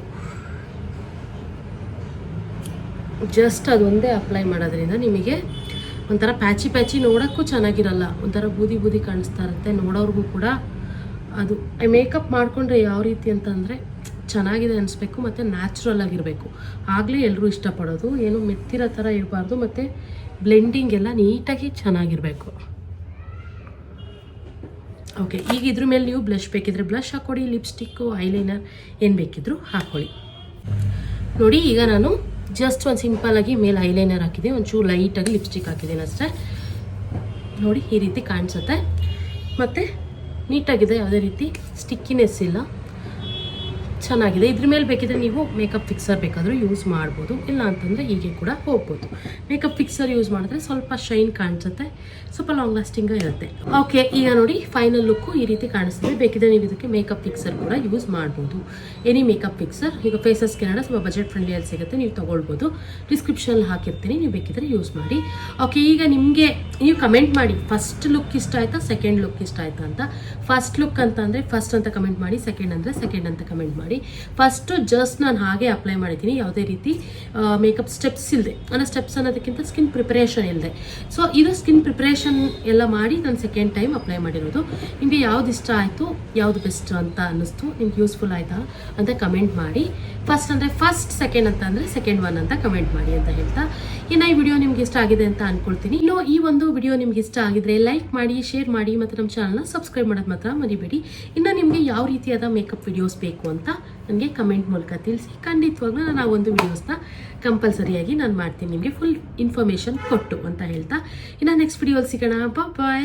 ಜಸ್ಟ್ ಅದೊಂದೇ ಅಪ್ಲೈ ಮಾಡೋದ್ರಿಂದ ನಿಮಗೆ ಒಂಥರ ಪ್ಯಾಚಿ ನೋಡೋಕ್ಕೂ ಚೆನ್ನಾಗಿರಲ್ಲ, ಒಂಥರ ಬೂದಿ ಕಾಣಿಸ್ತಾ ಇರುತ್ತೆ. ನೋಡೋರ್ಗೂ ಕೂಡ ಅದು ಮೇಕಪ್ ಮಾಡಿಕೊಂಡ್ರೆ ಯಾವ ರೀತಿ ಅಂತಂದರೆ ಚೆನ್ನಾಗಿದೆ ಅನಿಸ್ಬೇಕು ಮತ್ತು ನ್ಯಾಚುರಲ್ ಆಗಿರಬೇಕು. ಆಗಲೇ ಎಲ್ಲರೂ ಇಷ್ಟಪಡೋದು. ಏನು ಮೆತ್ತಿರೋ ಥರ ಇರಬಾರ್ದು ಮತ್ತು ಬ್ಲೆಂಡಿಂಗ್ ಎಲ್ಲ ನೀಟಾಗಿ ಚೆನ್ನಾಗಿರಬೇಕು. ಓಕೆ, ಈಗ ಇದ್ರ ಮೇಲೆ ನೀವು ಬ್ಲಷ್ ಬೇಕಿದ್ರೆ ಬ್ಲಷ್ ಹಾಕ್ಕೊಡಿ, ಲಿಪ್ಸ್ಟಿಕ್ಕು, ಐಲೈನರ್ ಏನು ಬೇಕಿದ್ರೂ ಹಾಕ್ಕೊಳ್ಳಿ. ನೋಡಿ, ಈಗ ನಾನು ಜಸ್ಟ್ ಒಂದು ಸಿಂಪಲಾಗಿ ಮೇಲೆ ಐಲೈನರ್ ಹಾಕಿದೆ, ಒಂಚೂರು ಲೈಟಾಗಿ ಲಿಪ್ಸ್ಟಿಕ್ ಹಾಕಿದ್ದೀನಿ ಅಷ್ಟೇ. ನೋಡಿ, ಈ ರೀತಿ ಕಾಣಿಸುತ್ತೆ ಮತ್ತು ನೀಟಾಗಿದೆ, ಯಾವುದೇ ರೀತಿ ಸ್ಟಿಕ್ಕಿನೆಸ್ ಇಲ್ಲ, ಚೆನ್ನಾಗಿದೆ. ಇದ್ರ ಮೇಲೆ ಬೇಕಿದ್ರೆ ನೀವು ಮೇಕಪ್ ಫಿಕ್ಸರ್ ಬೇಕಾದರೂ ಯೂಸ್ ಮಾಡ್ಬೋದು, ಇಲ್ಲ ಅಂತಂದರೆ ಹೀಗೆ ಕೂಡ ಹೋಗ್ಬೋದು. ಮೇಕಪ್ ಫಿಕ್ಸರ್ ಯೂಸ್ ಮಾಡಿದ್ರೆ ಸ್ವಲ್ಪ ಶೈನ್ ಕಾಣಿಸುತ್ತೆ, ಸ್ವಲ್ಪ ಲಾಂಗ್ ಲಾಸ್ಟಿಂಗ್ ಇರುತ್ತೆ. ಓಕೆ, ಈಗ ನೋಡಿ ಫೈನಲ್ ಲುಕ್ಕು ಈ ರೀತಿ ಕಾಣಿಸ್ತದೆ. ಬೇಕಿದ್ರೆ ನೀವು ಇದಕ್ಕೆ ಮೇಕಪ್ ಫಿಕ್ಸರ್ ಕೂಡ ಯೂಸ್ ಮಾಡ್ಬೋದು. ಎನಿ ಮೇಕಪ್ ಫಿಕ್ಸರ್ ಈಗ ಫೇಸಸ್ ಕೆನಡ ಸ್ವಲ್ಪ ಬಜೆಟ್ ಫ್ರೆಂಡ್ಲಿಯಲ್ಲಿ ಸಿಗುತ್ತೆ, ನೀವು ತೊಗೊಳ್ಬೋದು. ಡಿಸ್ಕ್ರಿಪ್ಷನಲ್ಲಿ ಹಾಕಿರ್ತೀನಿ, ನೀವು ಬೇಕಿದ್ರೆ ಯೂಸ್ ಮಾಡಿ. ಓಕೆ, ಈಗ ನಿಮಗೆ ನೀವು ಕಮೆಂಟ್ ಮಾಡಿ, ಫಸ್ಟ್ ಲುಕ್ ಇಷ್ಟ ಆಯಿತಾ, ಸೆಕೆಂಡ್ ಲುಕ್ ಇಷ್ಟ ಆಯಿತಾ ಅಂತ. ಫಸ್ಟ್ ಲುಕ್ ಅಂತ ಅಂದರೆ ಫಸ್ಟ್ ಅಂತ ಕಮೆಂಟ್ ಮಾಡಿ, ಸೆಕೆಂಡ್ ಅಂದರೆ ಸೆಕೆಂಡ್ ಅಂತ ಕಮೆಂಟ್ ಮಾಡಿ. ಮಾಡಿ. ಫಸ್ಟು ಜಸ್ಟ್ ನಾನು ಹಾಗೆ ಅಪ್ಲೈ ಮಾಡಿದ್ದೀನಿ, ಯಾವುದೇ ರೀತಿ ಮೇಕಪ್ ಸ್ಟೆಪ್ಸ್ ಇಲ್ಲದೆ, ಅಂದರೆ ಸ್ಟೆಪ್ಸ್ ಅನ್ನೋದಕ್ಕಿಂತ ಸ್ಕಿನ್ ಪ್ರಿಪರೇಷನ್ ಇಲ್ಲದೆ. ಸೊ ಇದು ಸ್ಕಿನ್ ಪ್ರಿಪರೇಷನ್ ಎಲ್ಲ ಮಾಡಿ ನಾನು ಸೆಕೆಂಡ್ ಟೈಮ್ ಅಪ್ಲೈ ಮಾಡಿರೋದು. ನಿಮಗೆ ಯಾವ್ದು ಇಷ್ಟ ಆಯಿತು, ಯಾವುದು ಬೆಸ್ಟ್ ಅಂತ ಅನ್ನಿಸ್ತು, ನಿಮ್ಗೆ ಯೂಸ್ಫುಲ್ ಆಯಿತಾ ಅಂತ ಕಮೆಂಟ್ ಮಾಡಿ. ಫಸ್ಟ್ ಅಂದರೆ ಫಸ್ಟ್, ಸೆಕೆಂಡ್ ಅಂತ ಅಂದರೆ ಸೆಕೆಂಡ್ ಒನ್ ಅಂತ ಕಮೆಂಟ್ ಮಾಡಿ ಅಂತ ಹೇಳ್ತಾ, ಇನ್ನು ಈ ವಿಡಿಯೋ ನಿಮ್ಗೆ ಇಷ್ಟ ಆಗಿದೆ ಅಂತ ಅನ್ಕೊಳ್ತೀನಿ. ಇನ್ನು ಈ ಒಂದು ವಿಡಿಯೋ ನಿಮ್ಗೆ ಇಷ್ಟ ಆಗಿದ್ರೆ ಲೈಕ್ ಮಾಡಿ, ಶೇರ್ ಮಾಡಿ ಮತ್ತು ನಮ್ಮ ಚಾನಲ್ನ ಸಬ್ಸ್ಕ್ರೈಬ್ ಮಾಡೋದು ಮಾತ್ರ ಮರಿಬೇಡಿ. ಇನ್ನು ನಿಮಗೆ ಯಾವ ರೀತಿಯಾದ ಮೇಕಪ್ ವಿಡಿಯೋಸ್ ಬೇಕು ಅಂತ ನನಗೆ ಕಮೆಂಟ್ ಮೂಲಕ ತಿಳಿಸಿ. ಖಂಡಿತವಾಗ್ಲೂ ನಾನು ಆ ಒಂದು ವಿಡಿಯೋಸ್ನ ಕಂಪಲ್ಸರಿಯಾಗಿ ನಾನು ಮಾಡ್ತೀನಿ, ನಿಮಗೆ ಫುಲ್ ಇನ್ಫಾರ್ಮೇಷನ್ ಕೊಟ್ಟು ಅಂತ ಹೇಳ್ತಾ. ಇನ್ನು ನೆಕ್ಸ್ಟ್ ವಿಡಿಯೋಲಿ ಸಿಗೋಣ. ಬಾಯ್.